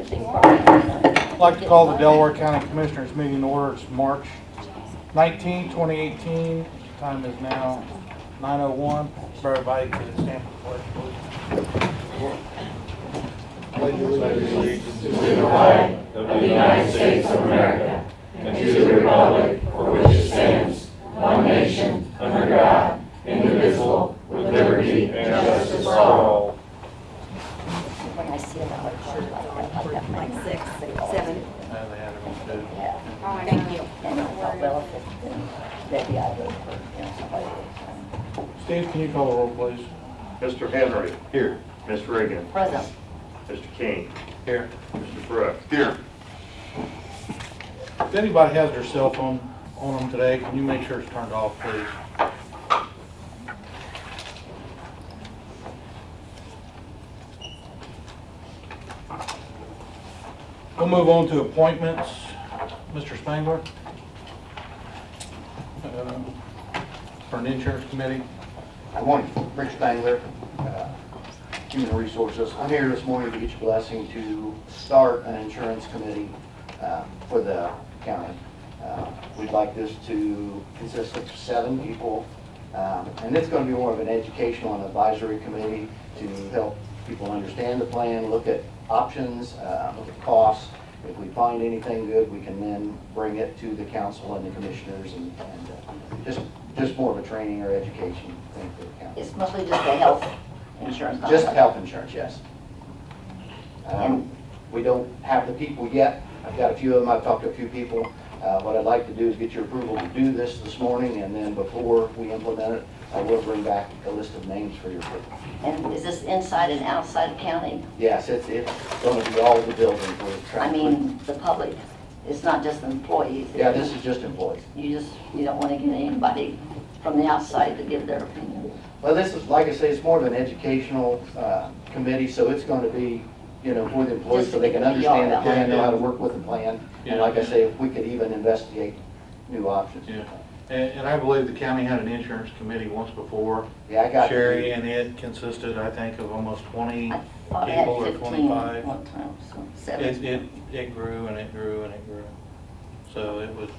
anything from me. I'd like to call the Delaware County Commissioners meeting to order. It's March 19, 2018. Time is now 9:01. For everybody to stand for the pledge, please. Pledge allegiance to the flag of the United States of America and to the republic for which it stands, one nation, under God, indivisible, with liberty and justice for all. When I see it, I'm like 6, 7. They had it on too. Yeah. Thank you. And I felt well if maybe I would, somebody would. Steve, can you call the roll, please? Mr. Henry. Here. Ms. Reagan. Present. Mr. King. Here. Mr. Brooks. Here. If anybody has their cell phone on them today, can you make sure it's turned off, please? We'll move on to appointments. Mr. Spangler? For an insurance committee. Good morning, Rick Spangler, Human Resources. I'm here this morning to get your blessing to start an insurance committee for the county. We'd like this to consist of 7 people, and it's going to be more of an educational and advisory committee to help people understand the plan, look at options, look at costs. If we find anything good, we can then bring it to the council and the commissioners and just more of a training or education thing for the county. It's mostly just the health insurance. not Just like- health insurance, yes. We don't have the people yet. I've got a few of them. I've talked to a few people. What I'd like to do is get your approval to do this morning, and then before we implement it, I will bring back a list of names for your approval. And is this inside and outside of county? Yes, it's going to be all the buildings. We're I trying to- mean, the public, it's not just employees. Yeah, this is just employees. You don't want to get anybody from the outside to give their opinion. Well, this is, like I say, it's more of an educational committee, so it's going to be, for the employees so they can understand the plan, know how to work with the plan. And like I say, if we could even investigate new options. Yeah. And I believe the county had an insurance committee once before. Yeah, I got Sherry, and it consisted, I think, of almost 20 I thought I had people or 15 25. one time, so 7. It grew and it grew and it grew. So it would,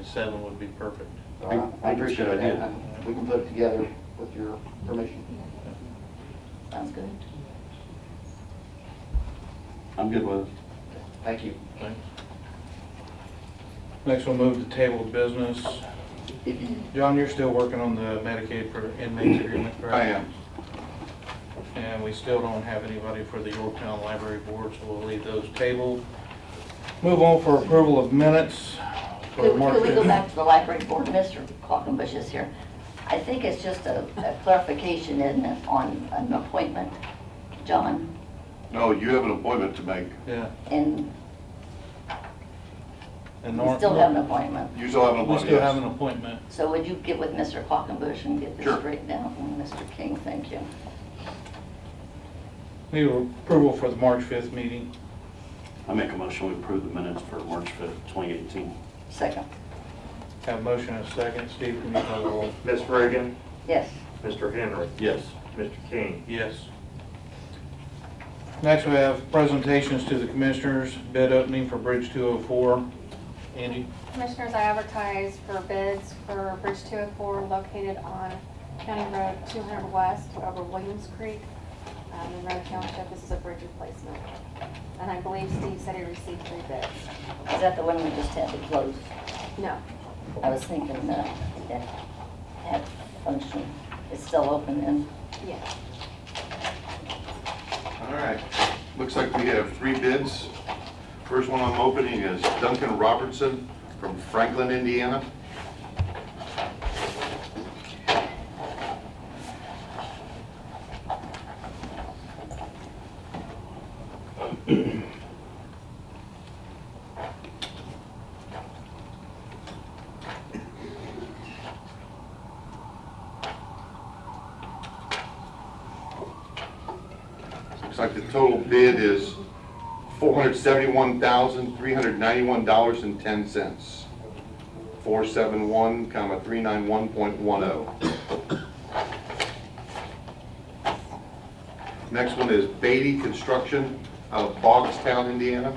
7 would be perfect. I appreciate that. We can put it together with your permission. Sounds good. I'm good with it. Thank you. Thanks. Next, we'll move to table of business. John, you're still working on the Medicaid for inmates agreement, correct? I am. And we still don't have anybody for the Yorktown Library Board, so we'll leave those tabled. Move on for approval of minutes for March Could we go 15th. back to the library board? Mr. Quackenbush is here. I think it's just a clarification, isn't it, on an appointment, John? No, you have an appointment to make. Yeah. And And we still have an appointment. You still have an We appointment, still have yes. an appointment. So would you get with Mr. Quackenbush and get this Sure. straightened out? And Mr. King, thank you. Need approval for the March 5th meeting. I make a motion we approve the minutes for March 5th, 2018. Second. Have a motion and a second. Steve, can you call the roll? Ms. Reagan. Yes. Mr. Henry. Yes. Mr. King. Yes. Next, we have presentations to the commissioners, bid opening for Bridge 204. Angie? Commissioners, I advertised for bids for Bridge 204 located on County Road 200 West over Williams Creek in Road Township. This is a bridge replacement. And I believe Steve said he received 3 bids. Is that the one we just had to close? No. I was thinking that had function. It's still open then? Yeah. All right. Looks like we have 3 bids. First one I'm opening is Duncan Robertson from Franklin, Indiana. Looks like the total bid is $471,391.10. 471,391.10. Next one is Beatty Construction out of Bogstown, Indiana.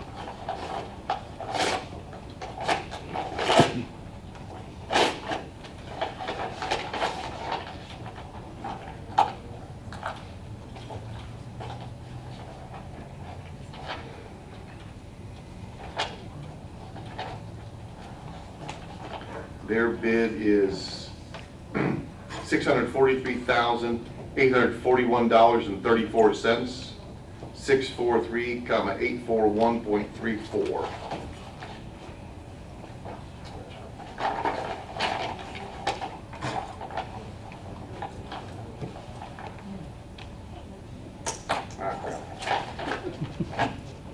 Their bid is $643,841.34, 643,841.34.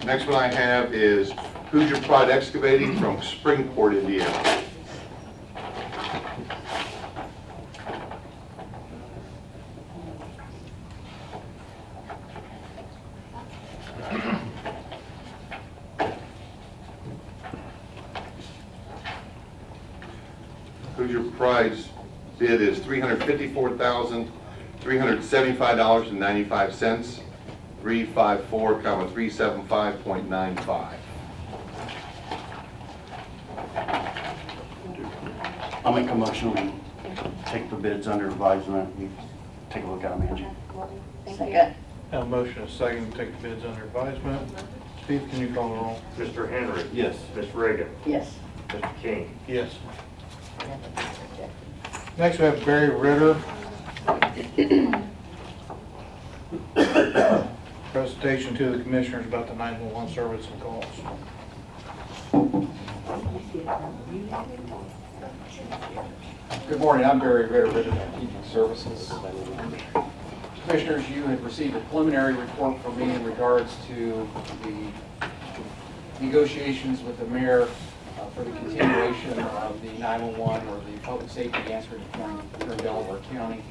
Next one I have is Hoosier Pride Excavating from Springport, Indiana. Hoosier Pride's bid is $354,375.95, 354,375.95. I'll make a motion, we take the bids under advisement, and take a look at them, Angie. Thank you. Second. Have a motion and a second to take the bids under advisement. Steve, can you call the roll? Mr. Henry. Yes. Ms. Reagan. Yes. Mr. King. Yes. Next, we have Barry Ritter. Presentation to the commissioners about the 911 service and calls. Good morning, I'm Barry Ritter, Ritter Keeping Services. Commissioners, you have received a preliminary report from me in regards to the negotiations with the mayor for the continuation of the 911 or the public safety answering point here in Delaware County.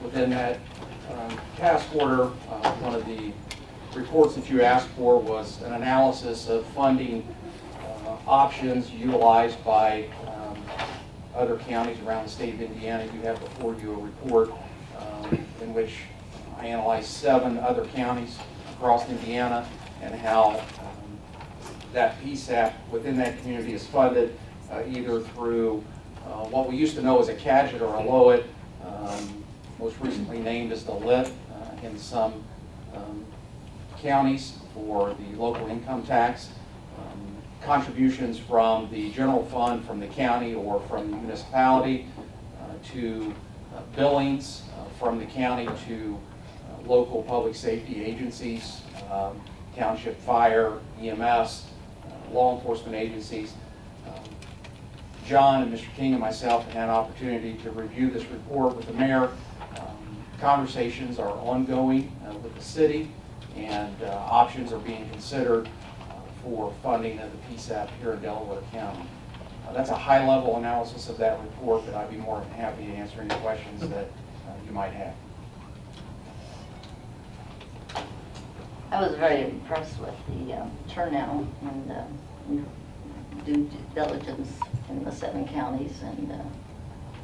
Within that task order, one of the reports that you asked for was an analysis of funding options utilized by other counties around the state of Indiana. You have before you a report in which I analyzed 7 other counties across Indiana and how that PSAP within that community is funded either through what we used to know as a CADGET or a LOIT, most recently named as the LIT in some counties for the local income tax, contributions from the general fund from the county or from the municipality to billings from the county to local public safety agencies, township fire, EMS, law enforcement agencies. John and Mr. King and myself had an opportunity to review this report with the mayor. Conversations are ongoing with the city, and options are being considered for funding of the PSAP here in Delaware County. That's a high-level analysis of that report, but I'd be more than happy to answer any questions that you might have. I was very impressed with the turnout and due diligence in the 7 counties, and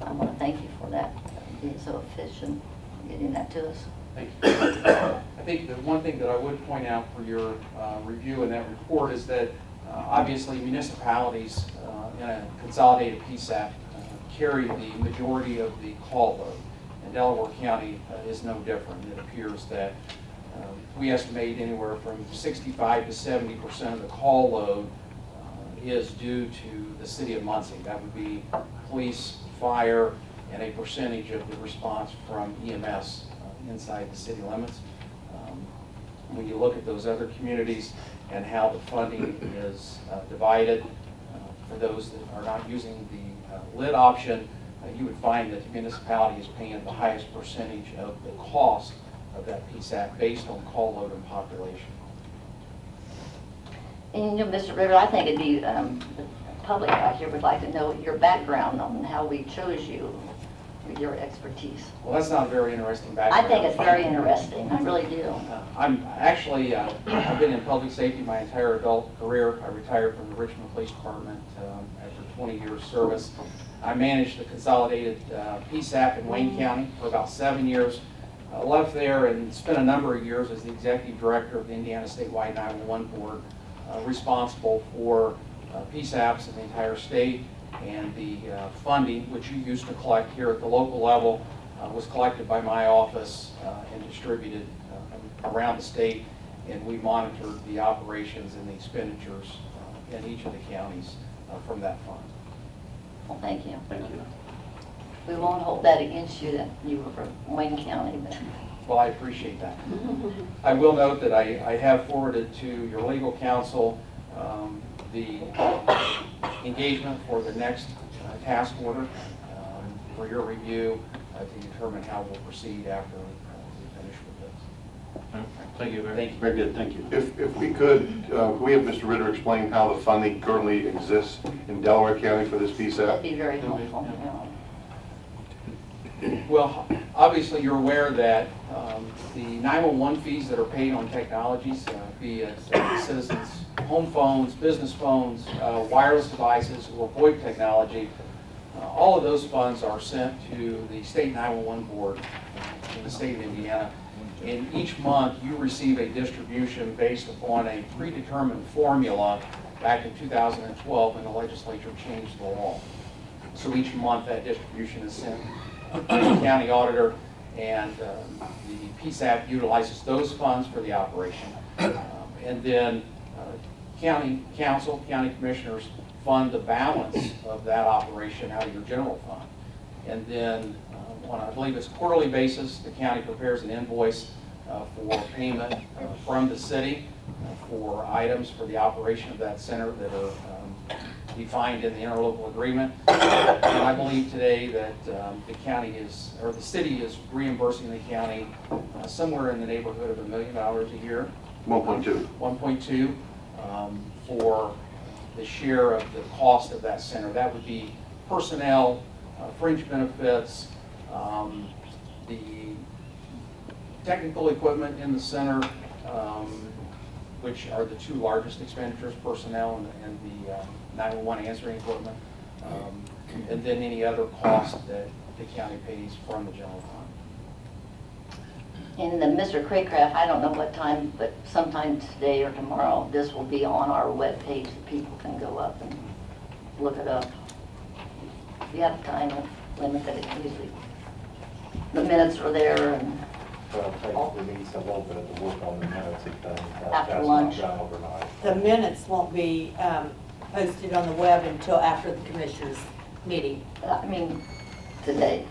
I want to thank you for that, being so efficient, getting that to us. Thank you. I think the one thing that I would point out for your review in that report is that obviously municipalities in a consolidated PSAP carry the majority of the call load. And Delaware County is no different. It appears that we estimate anywhere from 65 to 70% of the call load is due to the city of Muncie. That would be police, fire, and a percentage of the response from EMS inside the city limits. When you look at those other communities and how the funding is divided, for those that are not using the LIT option, you would find that the municipality is paying the highest percentage of the cost of that PSAP based on call load and population. And you know, Mr. Ritter, I think it'd be, the public out here would like to know your background on how we chose you, with your expertise. Well, that's not a very interesting background. I think it's very interesting, I really do. I'm actually, I've been in public safety my entire adult career. I retired from the Richmond Police Department after 20 years service. I managed the consolidated PSAP in Wayne County for about 7 years. left there and spent a number of years as the executive director of the Indiana Statewide 911 Board, responsible for PSAPs in the entire state, and the funding, which you used to collect here at the local level, was collected by my office and distributed around the state, and we monitored the operations and the expenditures in each of the counties from that fund. Well, thank you. Thank you. We won't hold that against you that you were from Wayne County, but Well, I appreciate that. I will note that I have forwarded to your legal counsel the engagement for the next task order for your review to determine how we'll proceed after we finish with this. Thank you, Barry. Thank you. Very good, thank you. If we could we have Mr. Ritter explain how the funding currently exists in Delaware County for this that'd PSAP? be very helpful. Well, obviously, you're aware that the 911 fees that are paid on technologies, be it citizens' home phones, business phones, wireless devices, or VoIP technology, all of those funds are sent to the state 911 board in the state of Indiana. And each month, you receive a distribution based upon a predetermined formula back in 2012 when the legislature changed the law. So each month, that distribution is sent to the county auditor, and the PSAP utilizes those funds for the operation. And then county council, county commissioners fund the balance of that operation out of your general fund. And then on, I believe it's quarterly basis, the county prepares an invoice for payment from the city for items for the operation of that center that are defined in the interlocal agreement. And I believe today that the county is, or the city is reimbursing the county somewhere in the neighborhood of $1 million a year. 1.2. 1.2 for the share of the cost of that center. That would be personnel, fringe benefits, the technical equipment in the center, which are the two largest expenditures, personnel and the 911 answering equipment, and then any other cost that the county pays from the general fund. And Mr. Craycraft, I don't know what time, but sometime today or tomorrow, this will be on our webpage that people can go up and look it up. If you have time limit that it usually, the minutes are there and Well, we need some little bit to work on the minutes if After that's lunch. not done overnight. The minutes won't be posted on the web until after the commissioners' meeting. I mean, today.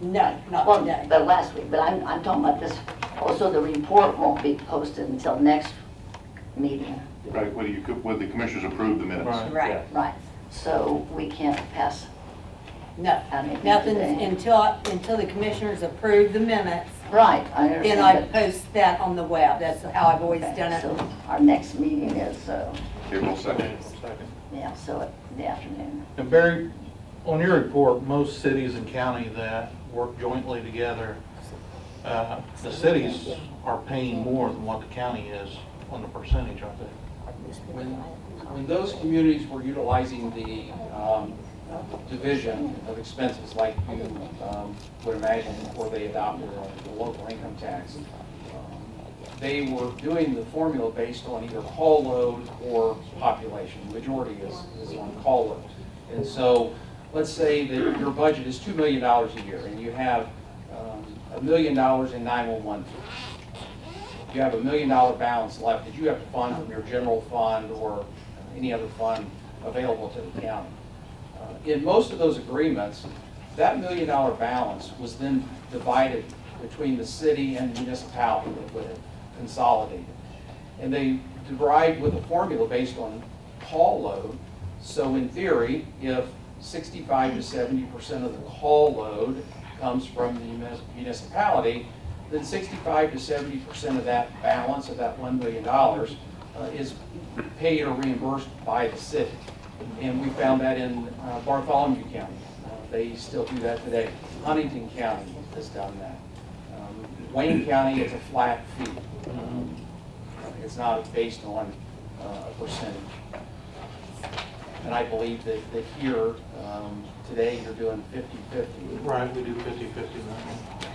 No, not Well, today. but last week, but I'm talking about this, also the report won't be posted until next meeting. Right, would the commissioners approve the minutes? Right. Right, Right, so we can't pass no, anything nothing today. until the commissioners approve the minutes. Right, I Then I understand, post that on the web. That's how I've always but, done so it. our next meeting is, April 2nd. yeah, so in the afternoon. And Barry, on your report, most cities and county that work jointly together, the cities are paying more than what the county is on the percentage, aren't they? When those communities were utilizing the division of expenses like you would imagine before they adopted the local income tax, they were doing the formula based on either call load or population. The majority is on call load. And so let's say that your budget is $2 million a year and you have $1 million in 911 fees. You have $1 million balance left that you have to fund from your general fund or any other fund available to the county. In most of those agreements, that $1 million balance was then divided between the city and the municipality that would have consolidated. And they derived with a formula based on call load. So in theory, if 65 to 70% of the call load comes from the municipality, then 65 to 70% of that balance of that $1 million is paid or reimbursed by the city. And we found that in Bartholomew County. They still do that today. Huntington County has done that. Wayne County is a flat fee. It's not based on a percentage. And I believe that here, today, you're doing 50-50. Right, we do 50/50 now.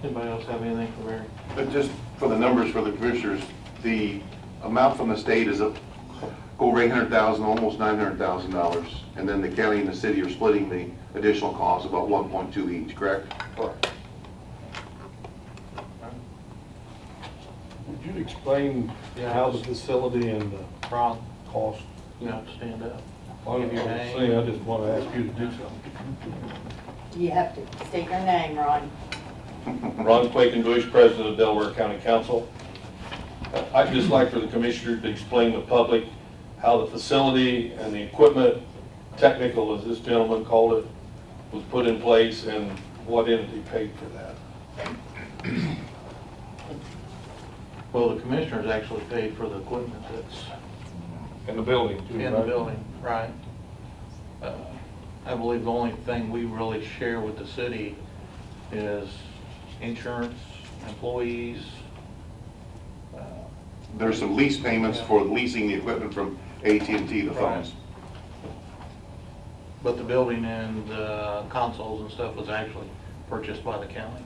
Anybody else have anything for Barry? But just for the numbers for the commissioners, the amount from the state is up over $800,000, almost $900,000. And then the county and the city are splitting the additional costs, about 1.2 each, correct? Correct. Would you explain how the facility and the Ron, cost, you have to stand up. Well, Give your name. I just want to ask you to do something. You have to state your name, Ron. Ron Quakenbush, President of Delaware County Council. I'd just like for the commissioner to explain to the public how the facility and the equipment, technical as this gentleman called it, was put in place and what entity paid for that. Well, the commissioners actually paid for the equipment that's And the building too, in the right? building, right? I believe the only thing we really share with the city is insurance, employees. There's some lease payments for leasing the equipment from AT&T, the phones. But the building and consoles and stuff was actually purchased by the county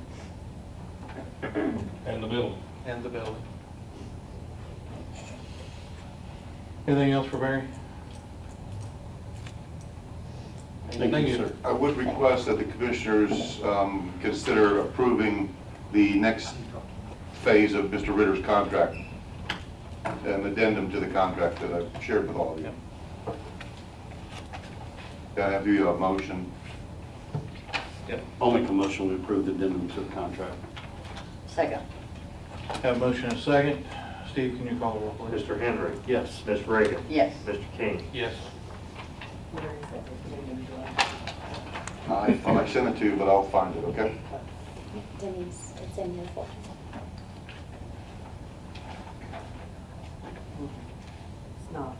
And the building. and the building. Anything else for Barry? Thank you, sir. I would request that the commissioners consider approving the next phase of Mr. Ritter's contract, an addendum to the contract that I've shared with all of you. Can I have you a motion? I'll make a motion to approve the addendum to the contract. Second. Have a motion and a second. Steve, can you call the roll, please? Mr. Henry. Yes. Ms. Reagan. Yes. Mr. King. Yes. I thought I sent it to you, but I'll find it, okay? Denise, it's in your folder. It's not.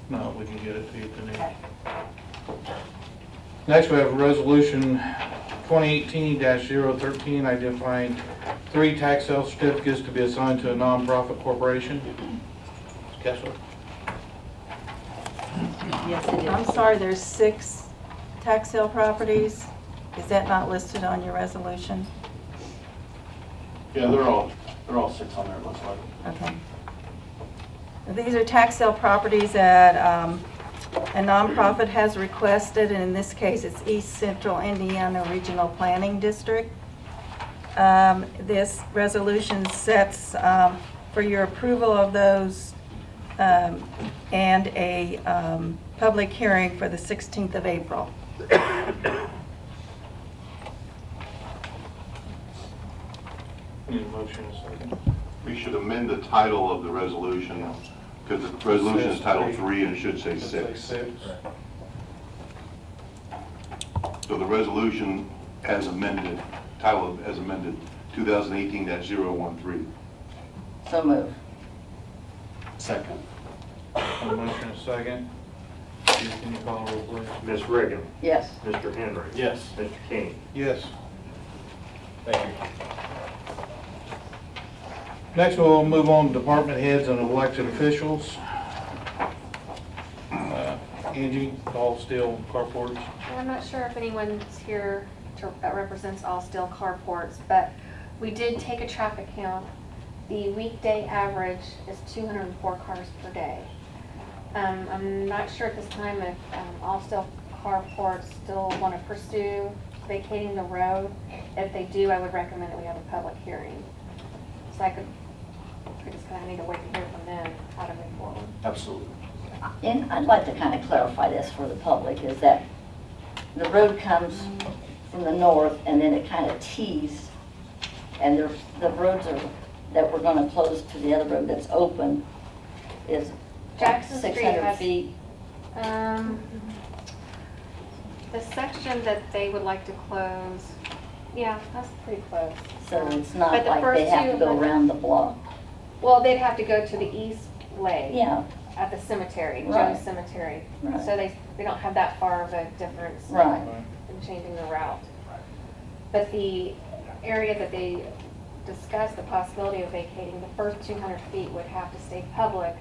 No, we can get it to you today. Okay. Next, we have Resolution 2018-013, identifying 3 tax sale certificates to be assigned to a nonprofit corporation. Kessler? Yes, it is. I'm sorry, there's 6 tax sale properties. Is that not listed on your resolution? Yeah, they're all 6 on there, it looks like. Okay. These are tax sale properties that a nonprofit has requested, and in this case, it's East Central Indiana Regional Planning District. This resolution sets for your approval of those and a public hearing for the 16th of April. Need a motion and a second. We should amend the title of the resolution, because the resolution is titled 3 and it should say 6. So the resolution as amended, title as amended, 2018-013. So move. Second. Have a motion and a second. Steve, can you call the roll, please? Ms. Reagan. Yes. Mr. Henry. Yes. Mr. King. Yes. Thank you. Next, we'll move on to department heads and elected officials. Angie, all steel carports. I'm not sure if anyone's here that represents All Steel Carports, but we did take a traffic count. The weekday average is 204 cars per day. I'm not sure at this time if All Steel Carports still want to pursue vacating the road. If they do, I would recommend that we have a public hearing. So we just kind of need to wait to hear from them how to move forward. Absolutely. And I'd like to kind of clarify this for the public, is that the road comes from the north and then it kind of tees, and the roads that we're going to close to the other road that's open is Jackson Street 600 has- feet. The section that they would like to close, yeah, that's pretty close. So it's not But the like first they have to two- go around the block. Well, they'd have to go to the east leg. Yeah, At the cemetery, Right. Jones Cemetery. Right. So they don't have that far of a difference right. in changing the route. But the area that they discussed, the possibility of vacating, the first 200 feet would have to stay public,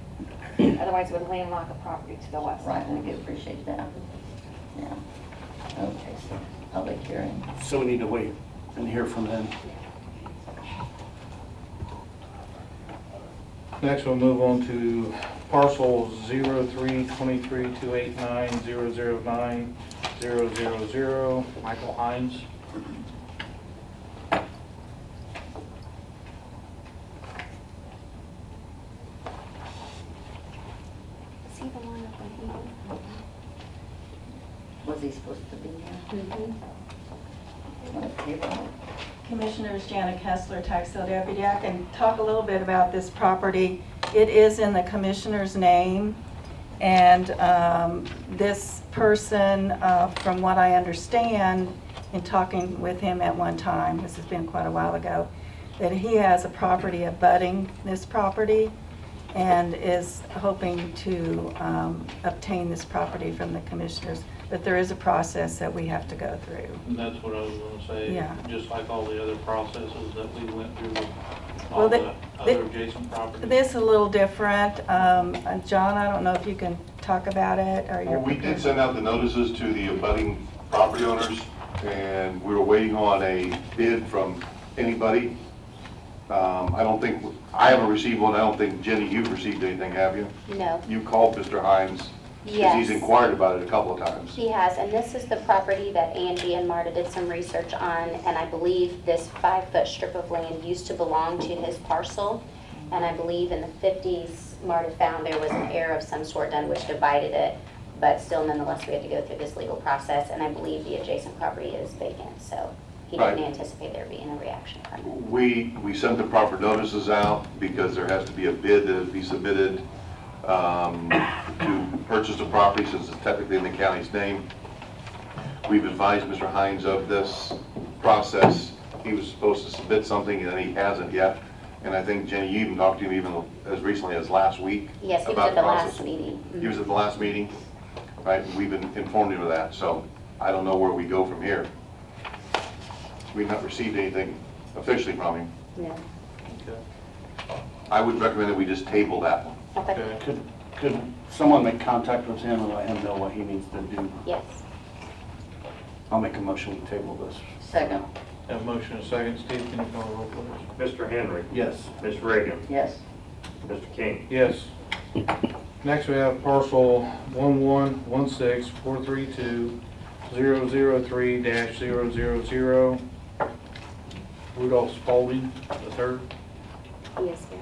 otherwise it would landlock the property to the west. Right, we do appreciate that. Yeah. Okay, so public hearing. So we need to wait and hear from them. Next, we'll move on to parcel 03-23-289-009-000, Michael Hines. Is he the one up in here? Was he supposed to be here? Want to table it? Commissioners, Janet Kessler, Tax Sale Deputy. I can talk a little bit about this property. It is in the commissioner's name, and this person, from what I understand, in talking with him at one time, this has been quite a while ago, that he has a property abutting this property and is hoping to obtain this property from the commissioners. But there is a process that we have to go through. And that's what I was gonna say. Yeah. Just like all the other processes that we went through with Well, all the- the other adjacent properties. This is a little different. John, I don't know if you can talk about it, or Well, you're... we did send out the notices to the abutting property owners, and we were waiting on a bid from anybody. I don't think, I haven't received one. I don't think, Jenny, you've received anything, have you? No. You called Mr. Hines, because Yes. he's inquired about it a couple of times. He has, and this is the property that Angie and Marta did some research on, and I believe this 5-foot strip of land used to belong to his parcel. And I believe in the 50s, Marta found there was an error of some sort done which divided it, but still nonetheless, we had to go through this legal process, and I believe the adjacent property is vacant, so he didn't Right. anticipate there being a reaction from it. We sent the proper notices out because there has to be a bid that would be submitted to purchase the property since it's technically in the county's name. We've advised Mr. Hines of this process. He was supposed to submit something and he hasn't yet. And I think, Jenny, you even talked to him even as recently as last week. Yes, he was about at the process. last meeting. He was at the last meeting, right? We've been informed him of that, so I don't know where we go from here. We've not received anything officially from him. Yeah. I would recommend that we just table that one. Okay. Could someone make contact with him and let him know what he needs to do? Yes. I'll make a motion to table this. Second. Have a motion and a second. Steve, can you call the roll, please? Mr. Henry. Yes. Ms. Reagan. Yes. Mr. King. Yes. Next, we have parcel 1116432-003-000, Rudolph Spalding III. Yes, sir.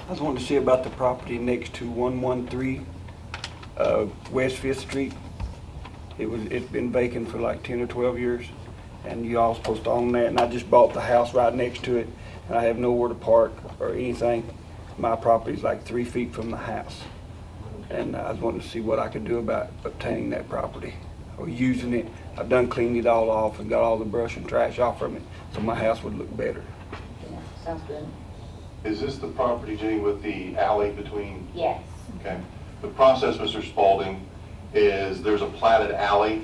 I was wanting to see about the property next to 113 West 5th Street. It's been vacant for like 10 or 12 years, and you all supposed to own that, and I just bought the house right next to it, and I have nowhere to park or anything. My property's like 3 feet from the house, and I was wanting to see what I could do about obtaining that property or using it. I've done cleaned it all off and got all the brush and trash off from it, so my house would look better. Yeah, sounds good. Is this the property, Jenny, with the alley between? Yes. Okay. The process, Mr. Spalding, is there's a platted alley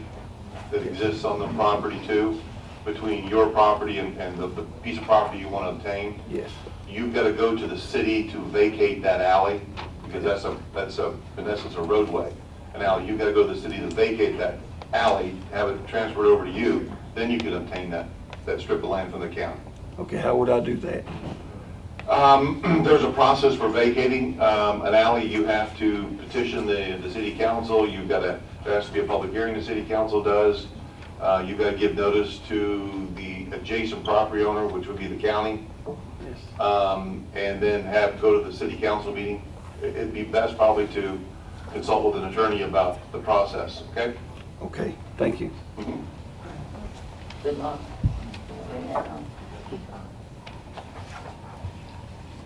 that exists on the property too, between your property and the piece of property you want to obtain. Yes. You've got to go to the city to vacate that alley, because that's in essence a roadway, an alley. You've got to go to the city to vacate that alley, have it transferred over to you, then you can obtain that strip of land from the county. Okay, how would I do that? There's a process for vacating an alley. You have to petition the city council. There has to be a public hearing the city council does. You've got to give notice to the adjacent property owner, which would be the county. Yes. And then go to the city council meeting. It'd be best probably to consult with an attorney about the process, okay? Okay, thank you. Mhm. Good luck. Bring that on.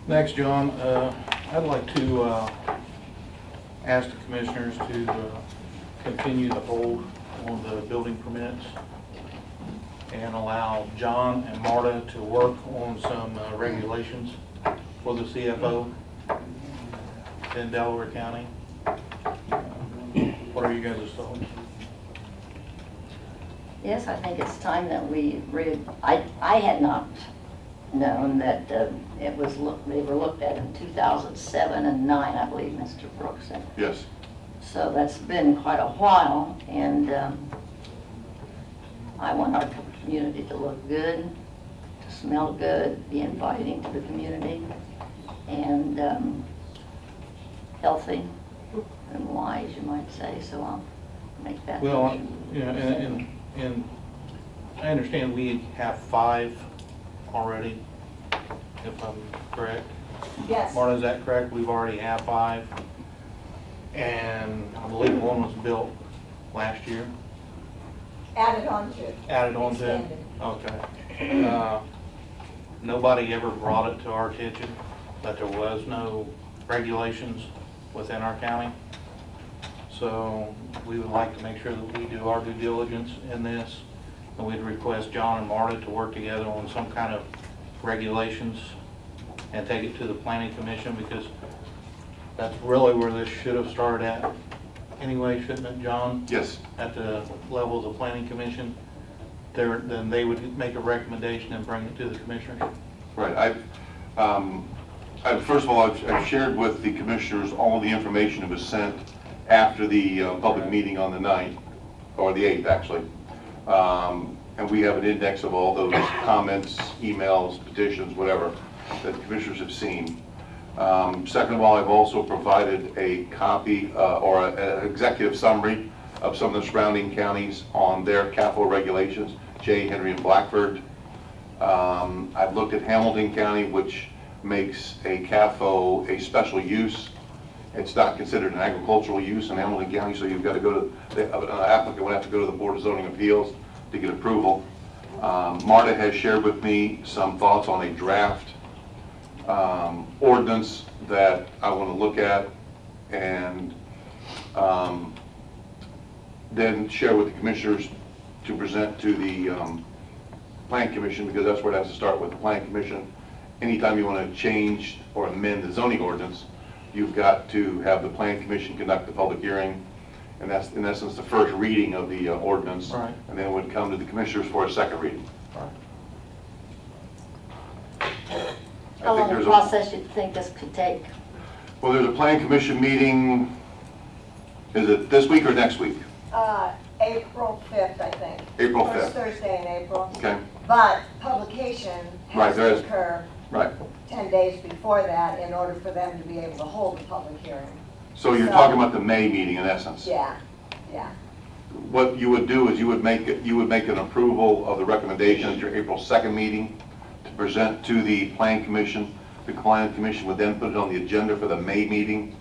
Next, John, I'd like to ask the commissioners to continue the hold on the building permits and allow John and Marta to work on some regulations for the CFO in Delaware County. What are you guys' thoughts? Yes, I think it's time that we I had not known that they were looked at in 2007 and 9, I believe, Mr. Brooks. Yes. So that's been quite a while, and I want our community to look good, to smell good, be inviting to the community, and healthy and wise, you might say, so I'll make that Well, motion. you know, and I understand we have 5 already, if I'm correct. Yes. Marta, is that correct? We've already have 5. And I believe one was built last year, Added on to. added on to it? Expanded. Okay. Nobody ever brought it to our attention that there was no regulations within our county. So we would like to make sure that we do our due diligence in this. And we'd request John and Marta to work together on some kind of regulations and take it to the planning commission, because that's really where this should have started at anyway, shouldn't it, John? Yes. At the level of the planning commission. Then they would make a recommendation and bring it to the commissioners. Right. First of all, I've shared with the commissioners all the information that was sent after the public meeting on the 9th, or the 8th, actually. And we have an index of all those comments, emails, petitions, whatever, that the commissioners have seen. Second of all, I've also provided a copy or an executive summary of some of the surrounding counties on their CAFO regulations, Jay, Henry, and Blackford. I've looked at Hamilton County, which makes a CAFO a special use. It's not considered an agricultural use in Hamilton County, so you've got to go to, an applicant would have to go to the Board of Zoning Appeals to get approval. Marta has shared with me some thoughts on a draft ordinance that I want to look at and then share with the commissioners to present to the Plan Commission, because that's where it has to start with the Plan Commission. Anytime you want to change or amend the zoning ordinance, you've got to have the Plan Commission conduct the public hearing, and that's in essence the first reading of the ordinance. Right. And then it would come to the commissioners for a second reading. How long a process you think this could take? Well, there's a Plan Commission meeting, is it this week or next week? April 5th, I think. April 5th. First Thursday in April. Okay, But publication Right, has there to is. occur right. 10 days before that in order for them to be able to hold the public hearing. So you're talking about the May meeting in essence? Yeah, yeah. What you would do is you would make an approval of the recommendation at your April 2nd meeting to present to the Plan Commission. The Plan Commission would then put it on the agenda for the May meeting.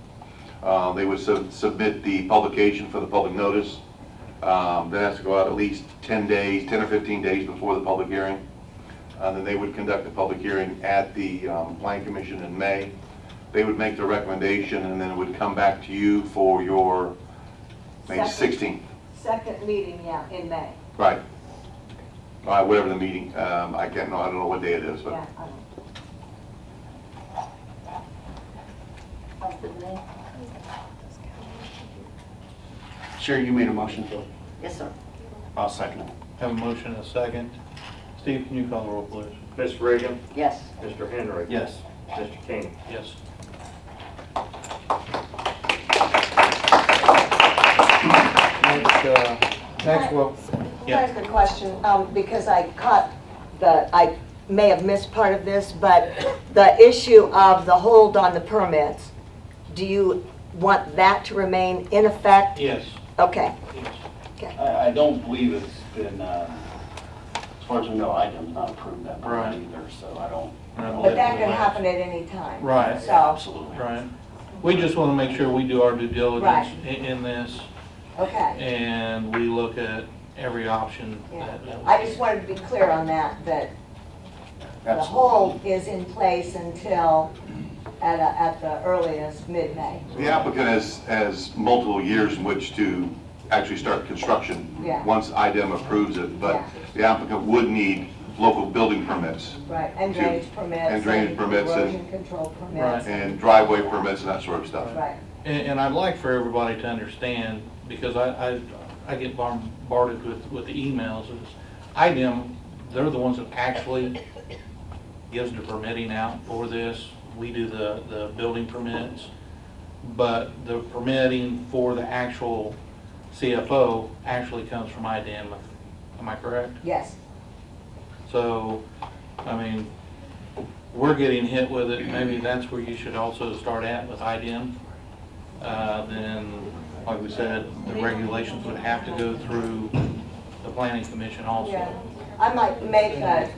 They would submit the publication for the public notice. That has to go out at least 10 or 15 days before the public hearing. Then they would conduct the public hearing at the Plan Commission in May. They would make the recommendation, and then it would come back to you for your May 16th. Second meeting, yeah, in May. Right. Whatever the meeting, I don't know what day it is, but. Yeah. Sounds good to me. Sherry, you made a motion? Yes, sir. I'll second it. Have a motion and a second. Steve, can you call the roll, please? Ms. Reagan, Yes. Mr. Henry. Yes. Mr. King. Yes. Next, well, Can I yeah. ask a question? Because I may have missed part of this, but the issue of the hold on the permits, do you want that to remain in effect? Yes. Okay. Yes. I don't believe it's been, as far as we know, I have not approved that Right. permit either, so I don't. But that can happen at any time. Right. So, Absolutely. Right. We just want to make sure we do our due diligence Right. in this, okay. and we look at every option. Yeah. that- I just wanted to be clear on that the Absolutely. hold is in place until, at the earliest, mid-May. The applicant has multiple years in which to actually start construction. Yeah. Once IDEM approves it, but Yeah. the applicant would need local building permits Right, and To- drainage permits. and drainage permits and- Erosion control permits. and driveway permits and that sort of stuff. Right, And I'd like for everybody to understand, because I get bombarded with the emails, is IDEM, they're the ones that actually gives the permitting out for this. We do the building permits. but the permitting for the actual CFO actually comes from IDEM. Am I correct? Yes. So, I mean, we're getting hit with it, maybe that's where you should also start at with IDEM. Then, like we said, the regulations would have to go through the planning commission also. Yeah. I might make a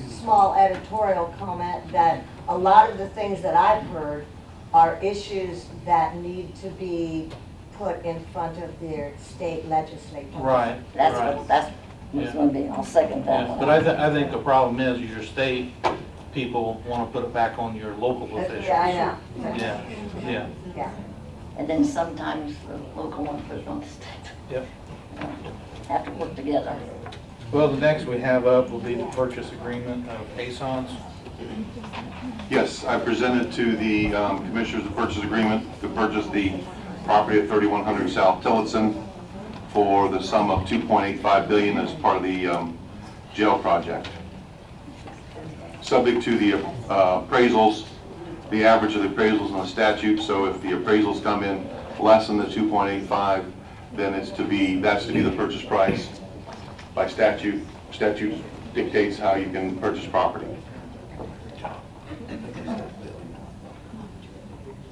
small editorial comment that a lot of the things that I've heard are issues that need to be put in front of their state legislature. Right, That's right. what, that's what's gonna be, I'll second that Yeah, one. but I think the problem is your state people want to put it back on your local officials. Yeah, I know. Yeah, yeah, Yeah. And then sometimes the local one puts it on the state. yep. Have to work together. Well, the next we have up will be the purchase agreement of ASON's. Yes, I presented to the Commissioners the purchase agreement to purchase the property at 3100 South Tillotson for the sum of $2.85 billion as part of the jail project. Subject to the appraisals, the average of the appraisals in the statute, so if the appraisals come in less than the 2.85, then that's to be the purchase price by statute. Statute dictates how you can purchase property.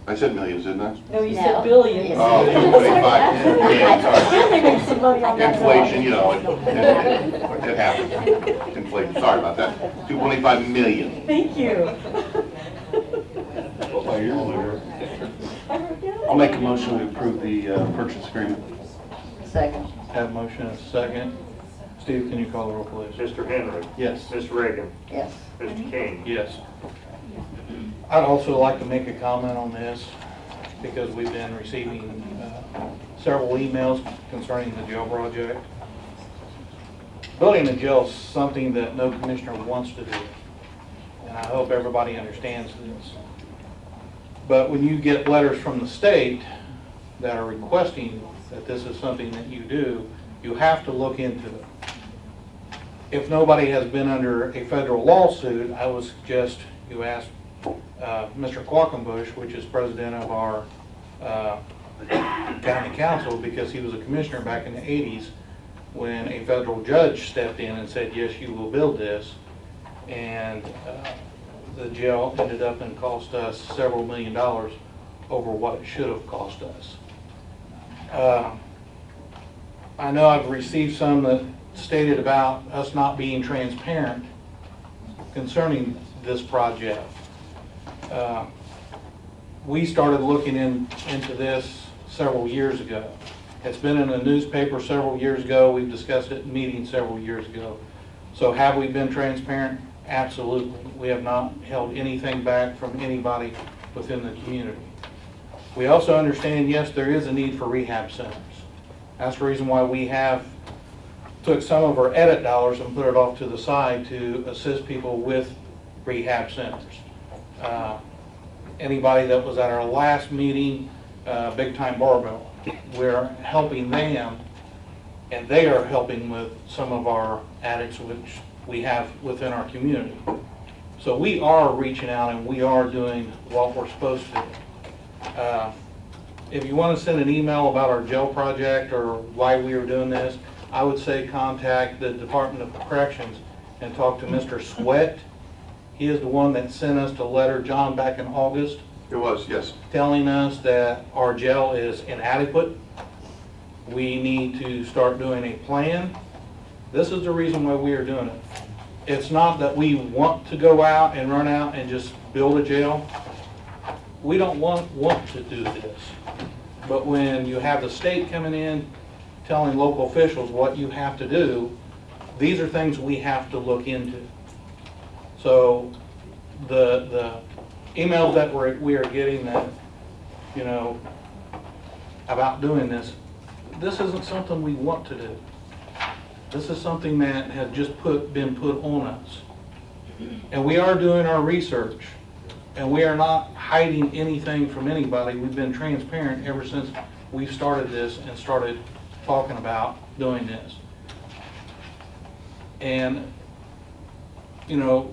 I said millions, didn't I? No, you No. said billions. Oh, 2.85 million, sorry. They make some money on that. Inflation, you know, it happens. Inflation, sorry about that. 2.85 million. Thank you. I'll make a motion to approve the purchase agreement. Second. Have a motion and a second. Steve, can you call the roll, please? Mr. Henry. Yes. Ms. Reagan. Yes. Mr. King. Yes. I'd also like to make a comment on this because we've been receiving several emails concerning the jail project. Building a jail is something that no commissioner wants to do, and I hope everybody understands this. But when you get letters from the state that are requesting that this is something that you do, you have to look into it. If nobody has been under a federal lawsuit, I would suggest you ask Mr. Quackenbush, which is president of our county council, because he was a commissioner back in the 80s when a federal judge stepped in and said, yes, you will build this. And the jail ended up and cost us several $1 million over what it should have cost us. I know I've received some that stated about us not being transparent concerning this project. We started looking into this several years ago. It's been in the newspaper several years ago. We've discussed it in meetings several years ago. So have we been transparent? Absolutely. We have not held anything back from anybody within the community. We also understand, yes, there is a need for rehab centers. That's the reason why we have took some of our edit dollars and put it off to the side to assist people with rehab centers. Anybody that was at our last meeting, Big Time Barbell, we're helping them, and they are helping with some of our addicts which we have within our community. So we are reaching out and we are doing what we're supposed to do. If you want to send an email about our jail project or why we are doing this, I would say contact the Department of Corrections and talk to Mr. Sweat. He is the one that sent us the letter, John, back in August. It was, yes. Telling us that our jail is inadequate. We need to start doing a plan. This is the reason why we are doing it. It's not that we want to go out and run out and just build a jail. We don't want to do this. But when you have the state coming in telling local officials what you have to do, these are things we have to look into. So the emails that we are getting that, you know, about doing this isn't something we want to do. This is something that has just been put on us. And we are doing our research, and we are not hiding anything from anybody. We've been transparent ever since we started this and started talking about doing this. And, you know,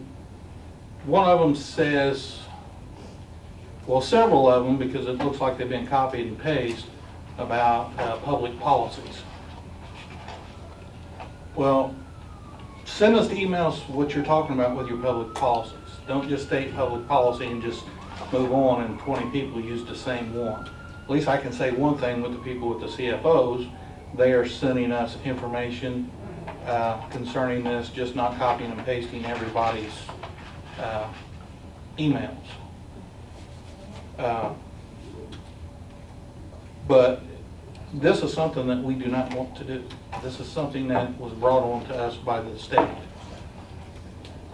one of them says, Well, several of them, because it looks like they've been copied and pasted about public policies. Well, send us the emails what you're talking about with your public policies. Don't just state public policy and just move on and 20 people use the same one. At least I can say one thing with the people with the CFOs. They are sending us information concerning this, just not copying and pasting everybody's emails. But this is something that we do not want to do. This is something that was brought on to us by the state.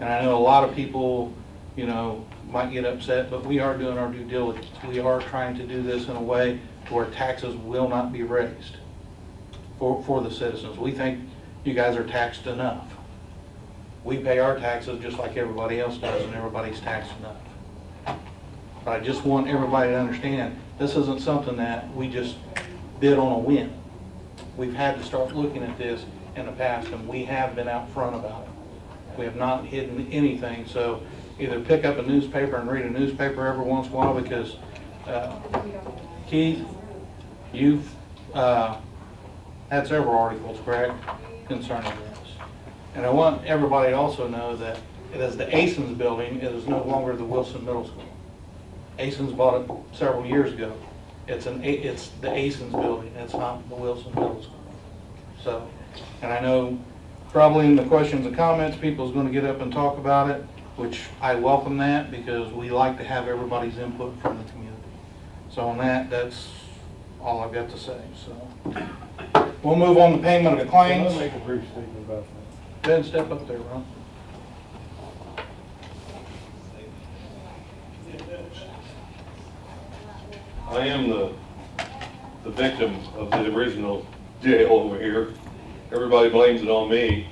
And I know a lot of people, you know, might get upset, but we are doing our due diligence. We are trying to do this in a way where taxes will not be raised for the citizens. We think you guys are taxed enough. We pay our taxes just like everybody else does, and everybody's taxed enough. But I just want everybody to understand, this isn't something that we just did on a whim. We've had to start looking at this in the past, and we have been out front about it. We have not hidden anything, so either pick up a newspaper and read a newspaper every once in a while, because Keith, you've had several articles, correct, concerning this. And I want everybody to also know that it is the Asons building, it is no longer the Wilson Middle School. Asons bought it several years ago. It's the Asons building, it's not the Wilson Middle School. So, and I know probably in the questions and comments, people's going to get up and talk about it, which I welcome that, because we like to have everybody's input from the community. So on that, that's all I've got to say. So we'll move on to payment of the claims. Can I make a brief statement about that? Go ahead and step up there, Ron. I am the victim of the original jail over here. Everybody blames it on me,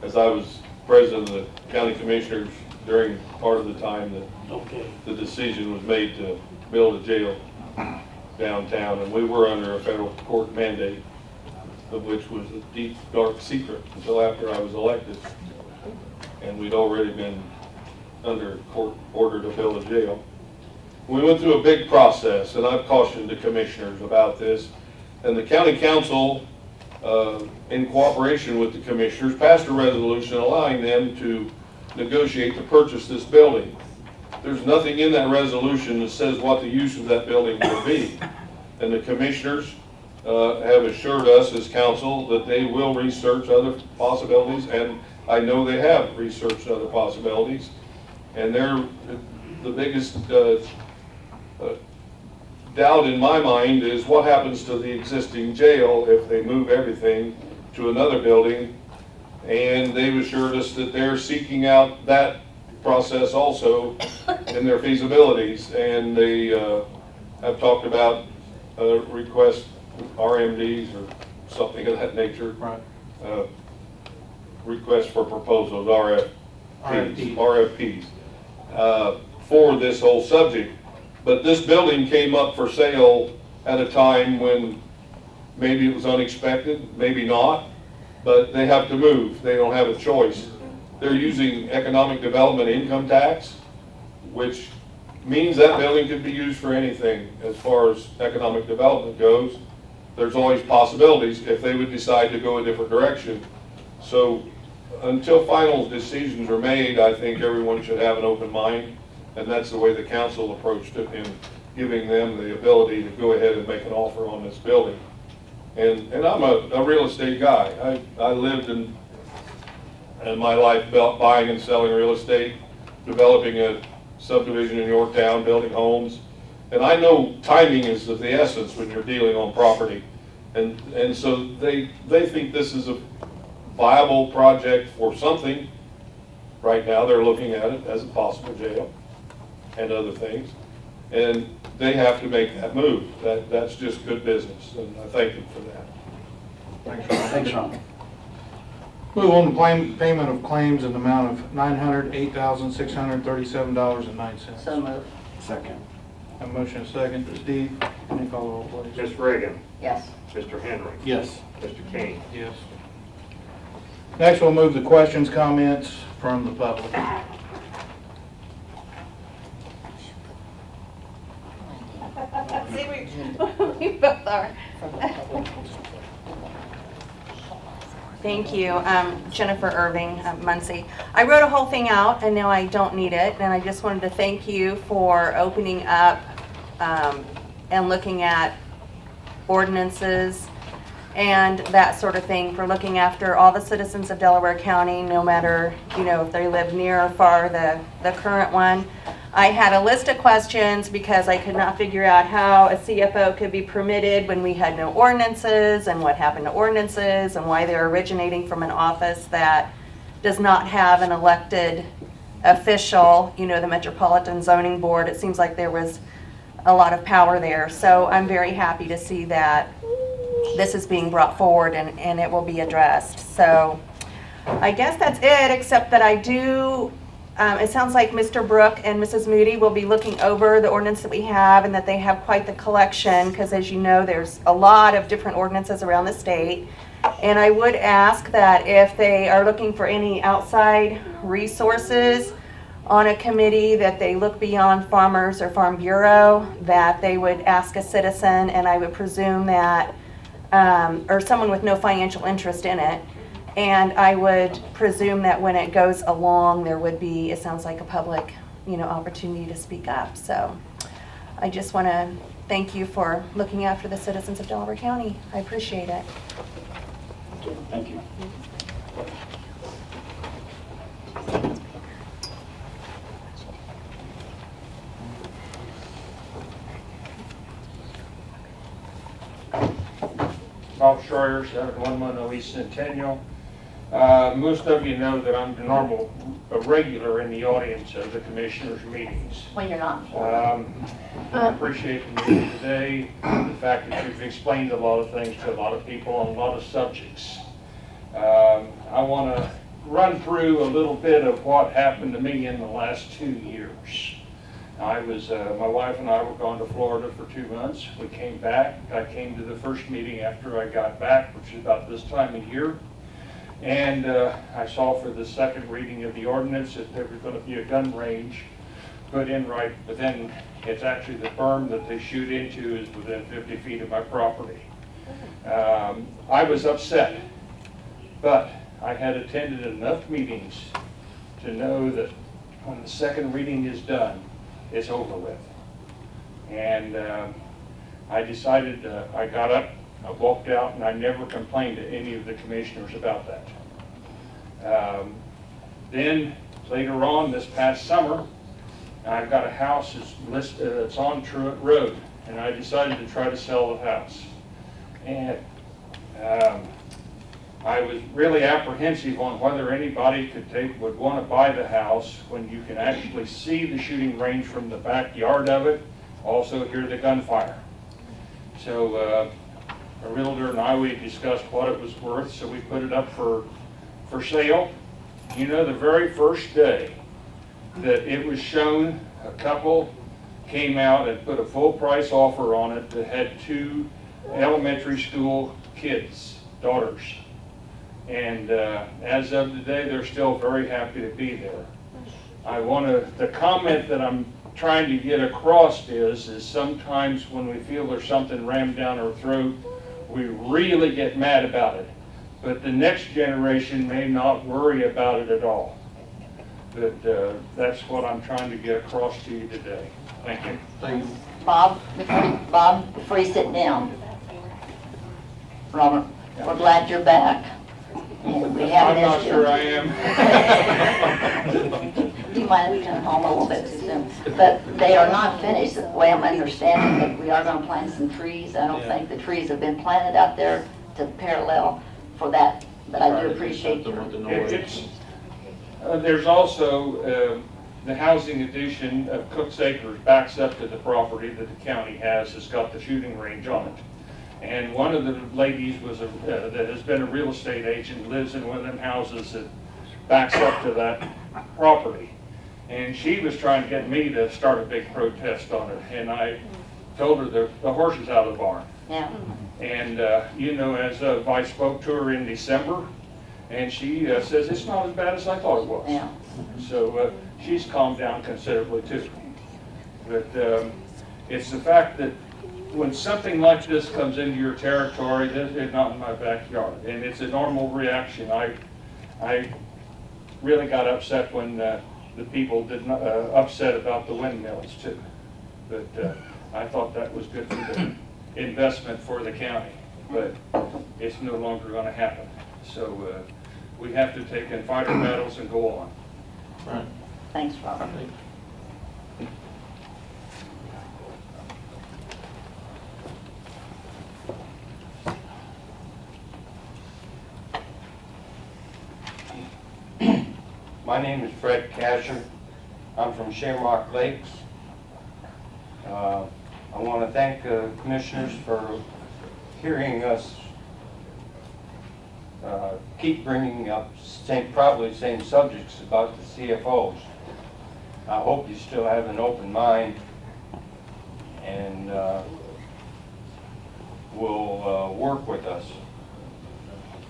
as I was president of the county commissioners during part of the time that the decision was made to build a jail downtown, and we were under a federal court mandate, of which was a deep, dark secret until after I was elected. And we'd already been under court order to build a jail. We went through a big process, and I've cautioned the commissioners about this. And the county council, in cooperation with the commissioners, passed a resolution allowing them to negotiate to purchase this building. There's nothing in that resolution that says what the use of that building will be. And the commissioners have assured us as council that they will research other possibilities, and I know they have researched other possibilities. And they're the biggest doubt in my mind is what happens to the existing jail if they move everything to another building. And they've assured us that they're seeking out that process also in their feasibilities. And they have talked about request RMDs or something of that nature. Right. Request for proposals, RFPs, for this whole subject. But this building came up for sale at a time when maybe it was unexpected, maybe not, but they have to move. They don't have a choice. They're using economic development income tax, which means that building could be used for anything as far as economic development goes. There's always possibilities if they would decide to go a different direction. So until final decisions are made, I think everyone should have an open mind. And that's the way the council approached it in giving them the ability to go ahead and make an offer on this building. And I'm a real estate guy. I lived in my life buying and selling real estate, developing a subdivision in Yorktown, building homes. And I know timing is of the essence when you're dealing on property. And so they think this is a viable project for something. Right now they're looking at it as a possible jail and other things. And they have to make that move. That's just good business, and I thank them for that. Thanks, Ron. Thanks, Ron. Move on to payment of claims in the amount of $908,637.09. So moved. Second. A motion second. Steve, can you call the roll, please? Ms. Reagan. Yes. Mr. Henry. Yes. Mr. King. Yes. Next, we'll move to questions, comments from the public. far. Thank you. Jennifer Irving, Muncie. I wrote a whole thing out, and now I don't need it, and I just wanted to thank you for opening up and looking at ordinances and that sort of thing, for looking after all the citizens of Delaware County, no matter, if they live near or far the current one. I had a list of questions because I could not figure out how a CFO could be permitted when we had no ordinances, and what happened to ordinances, and why they're originating from an office that does not have an elected official, the Metropolitan Zoning Board. It seems like there was a lot of power there. So I'm very happy to see that this is being brought forward and it will be addressed. So I guess that's it, except that I do, it sounds like Mr. Brook and Mrs. Moody will be looking over the ordinance that we have, and that they have quite the collection, because as you know, there's a lot of different ordinances around the state. And I would ask that if they are looking for any outside resources on a committee, that they look beyond Farmers or Farm Bureau, that they would ask a citizen, and I would presume that, or someone with no financial interest in it. And I would presume that when it goes along, there would be, it sounds like, a public, opportunity to speak up. So I just want to thank you for looking after the citizens of Delaware County. I appreciate it. Thank you. Bob Schroyer, 711 East Centennial. Most of you know that I'm a regular in the audience of the commissioners' meetings. When you're not. I appreciate the meeting today, the fact that you've explained a lot of things to a lot of people on a lot of subjects. I want to run through a little bit of what happened to me in the last 2 years. My wife and I were gone to Florida for 2 months. We came back. I came to the first meeting after I got back, which is about this time of year. And I saw for the second reading of the ordinance that there was going to be a gun range put in right within, it's actually the berm that they shoot into is within 50 feet of my property. I was upset, but I had attended enough meetings to know that when the second reading is done, it's over with. And I decided, I got up, I walked out, and I never complained to any of the commissioners about that. Then later on this past summer, I've got a house that's on Truett Road, and I decided to try to sell the house. And I was really apprehensive on whether anybody would want to buy the house when you can actually see the shooting range from the backyard of it, also hear the gunfire. So a realtor and I, we discussed what it was worth, so we put it up for sale. The very first day that it was shown, a couple came out and put a full price offer on it that had 2 elementary school kids, daughters. And as of today, they're still very happy to be there. The comment that I'm trying to get across is sometimes when we feel there's something rammed down our throat, we really get mad about it. But the next generation may not worry about it at all. But that's what I'm trying to get across to you today. Thank you. Thanks. Bob, before you sit down. Robert, we're glad you're back. And we haven't I'm not missed you. sure I am. You might have come home a little bit too soon. But they are not finished, the way I'm understanding it. We are going to plant some trees. I don't think the trees have been planted out there to parallel for that, but I do appreciate your... There's also the housing addition of Cook's Acres backs up to the property that the county has that's got the shooting range on it. And one of the ladies that has been a real estate agent, lives in one of them houses that backs up to that property. And she was trying to get me to start a big protest on it. And I told her the horse is out of the barn. Yeah. And as I spoke to her in December, and she says it's not as bad as I thought it was. Yeah. So she's calmed down considerably too. But it's the fact that when something like this comes into your territory, this is not in my backyard, and it's a normal reaction. I really got upset when the people did not, upset about the windmills too. But I thought that was good for the investment for the county, but it's no longer gonna happen. So we have to take and fight our battles and go on. Right. Thanks, Robert. My name is Fred Casher. I'm from Shamrock Lakes. I want to thank the commissioners for hearing us keep bringing up probably same subjects about the CFOs. I hope you still have an open mind and will work with us.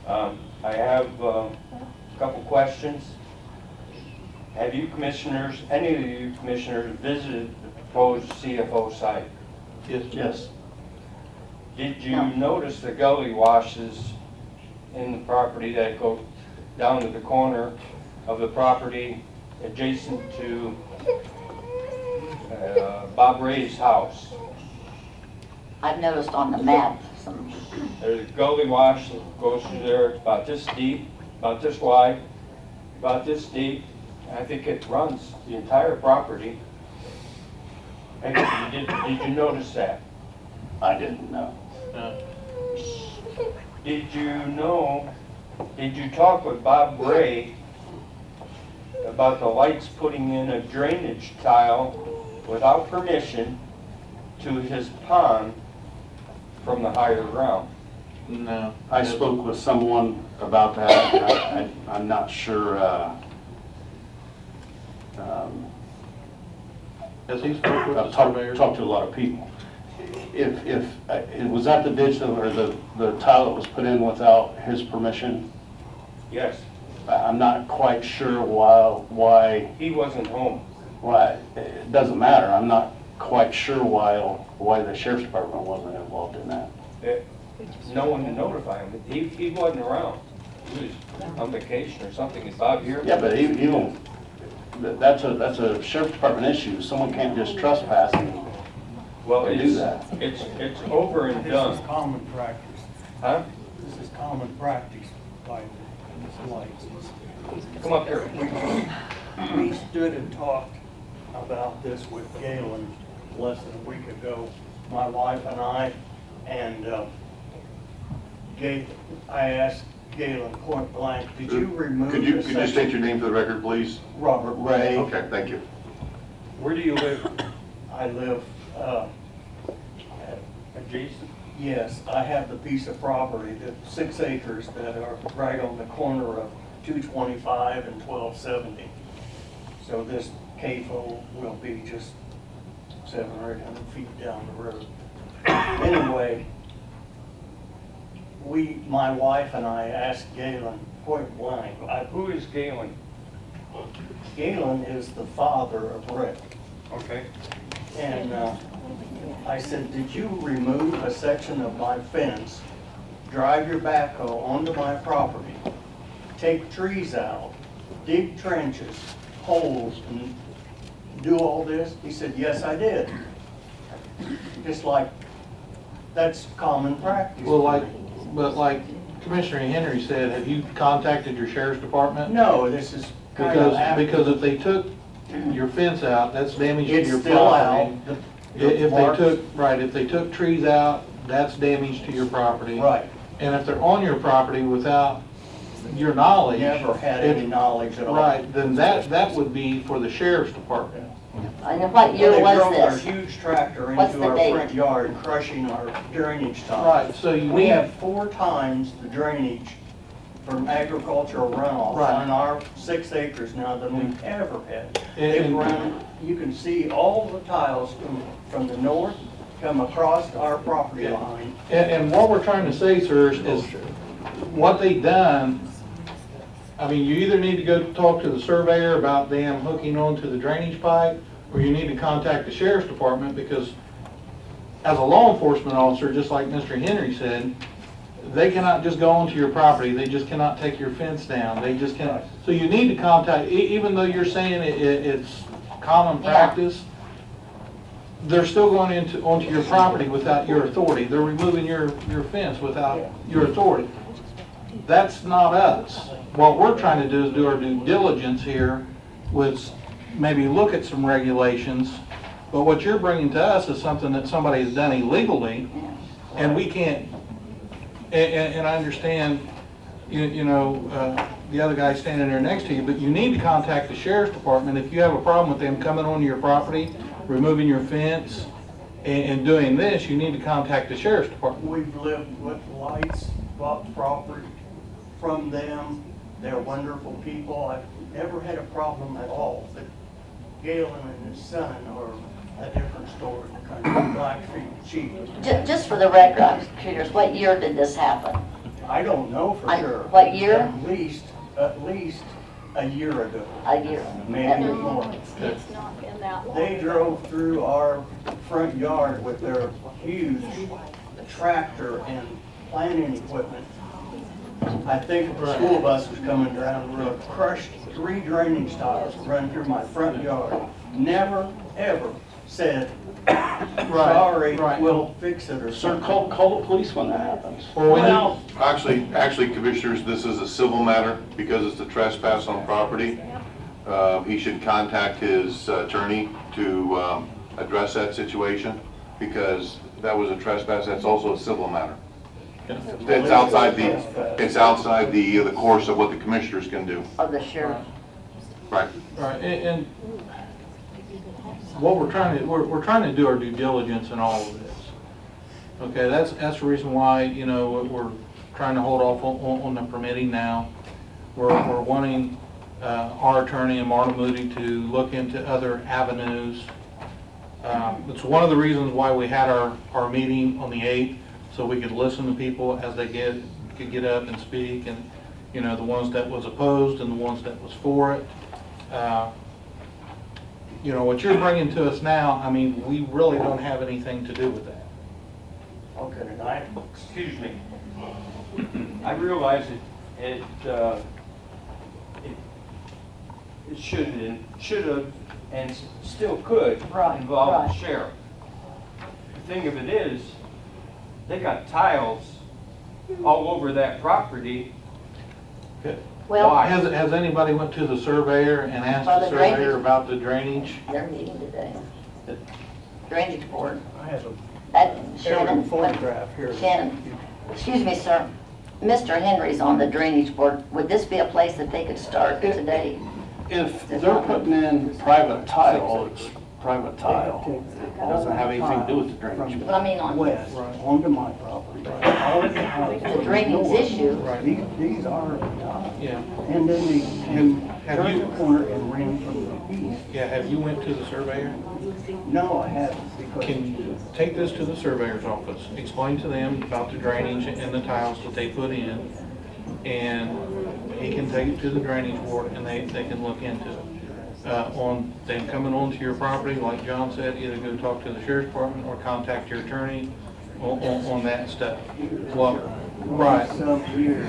I have a couple questions. Have you commissioners, any of you commissioners, visited the proposed CFO site? Yes. Yes. Did you notice the gully washes in the property that go down to the corner of the property adjacent to Bob Ray's house? I've noticed on the map some, There's a gully wash that goes through there. It's about this deep, about this wide, about this deep. I think it runs the entire property. Did you notice that? I didn't know. Did you talk with Bob Ray about the lights putting in a drainage tile without permission to his pond from the higher ground? No. I spoke with someone about that. I'm not sure. Has he spoke with the I've surveyor? talked to a lot of people. If it was that the ditch or the tile that was put in without his permission, Yes. I'm not quite sure why. He wasn't home. Why it doesn't matter. I'm not quite sure why the sheriff's department wasn't involved in that. No one to notify him. He wasn't around. He was on vacation or something. Is Bob here? Yeah, but even that's a sheriff's department issue. Someone can't just trespass and Well, do it's, that. it's over and This done. is common practice. Huh? This is common practice by Ms. Lights. Come up here. We stood and talked about this with Galen less than a week ago, my wife and I, and I asked Galen point blank, did you remove Could the you section? state your name for the record, please? Robert Ray. Okay, thank you. Where do you live? I live Adjacent? yes, I have the piece of property, the 6 acres that are right on the corner of 225 and 1270. So this CAFO will be just 700 or 800 feet down the road. Anyway, my wife and I asked Galen point blank. Who is Galen? Galen is the father of Rick. Okay. And I said, did you remove a section of my fence, drive your backhoe onto my property, take trees out, dig trenches, holes, and do all this? He said, yes, I did. Just like, that's common practice. Well, like Commissioner Henry said, have you contacted your sheriff's department? No, this is kind of after. Because if they took your fence out, that's damage to It's your still property. out. If they took trees out, that's damage to your property. Right. And if they're on your property without your knowledge. Never had any knowledge at all. Right, then that would be for the sheriff's department. and what year Well, they was drove their this? huge tractor What's into the our date? front yard, crushing our drainage tile. Right, so you We need, have 4 times the drainage from agricultural runoff Right. on our 6 acres now than we've ever had. And- They've run, you can see all the tiles from the north come across our property line. and what we're trying to say, sir, is what they done, I mean, you either need to go talk to the surveyor about them hooking onto the drainage pipe, or you need to contact the sheriff's department, because as a law enforcement officer, just like Mr. Henry said, they cannot just go onto your property, they just cannot take your fence down, they just can't. So you need to contact, even though you're saying it's common practice, they're still going onto your property without your authority. They're removing your fence without your authority. That's not us. What we're trying to do is do our due diligence here with maybe look at some regulations, but what you're bringing to us is something that somebody has done illegally, and we can't, and I understand, the other guy standing there next to you, but you need to contact the sheriff's department if you have a problem with them coming onto your property, removing your fence, and doing this. You need to contact the sheriff's department. We've lived with lights, bought property from them. They're wonderful people. I've never had a problem at all. But Galen and his son are a different story, kind of Blackfeet sheep. Just for the record, I'm curious, what year did this happen? I don't know for sure. What year? At least a year ago. A year. Maybe more. It's not been that long. They drove through our front yard with their huge tractor and planting equipment. I think a school bus was coming down the road, crushed 3 drainage tiles, run through my front yard. Never, ever said, sorry, we'll fix it or something. Call the police when that happens. Well, Actually, Commissioners, this is a civil matter because it's a trespass on property. He should contact his attorney to address that situation because that was a trespass. That's also a civil matter. It's outside the course of what the Commissioners can do. Of the sheriff. Right. And what we're trying to do our due diligence in all of this. Okay, that's the reason why, we're trying to hold off on the permitting now. We're wanting our attorney and Marta Moody to look into other avenues. It's one of the reasons why we had our meeting on the 8th, so we could listen to people as they could get up and speak, and the ones that was opposed and the ones that was for it. What you're bringing to us now, I mean, we really don't have anything to do with that. okay, Excuse me. I realize it should have, and still could involve the sheriff. The thing of it is, they got tiles all over that property. Well, Why? Has anybody went to the surveyor and asked Well, the the drainage- surveyor about the drainage? they're meeting today. Drainage board. I have a That, aerial Shannon, photograph here. Shannon, excuse me, sir. Mr. Henry's on the drainage board. Would this be a place that they could start today? If they're putting in private tile, it's private tile. It doesn't have anything to do with the drainage. But I mean on West, onto my property. All the houses the drainage north. issue. These are, Yeah. and then they Have turned you- the corner and ran from the east. Yeah, have you went to the surveyor? No, I haven't, because Can you take this to the surveyor's office, explain to them about the drainage and the tiles that they put in, and he can take it to the drainage board and they can look into it. On them coming onto your property, like John said, either go talk to the sheriff's department or contact your attorney on that stuff. Well, right. some years.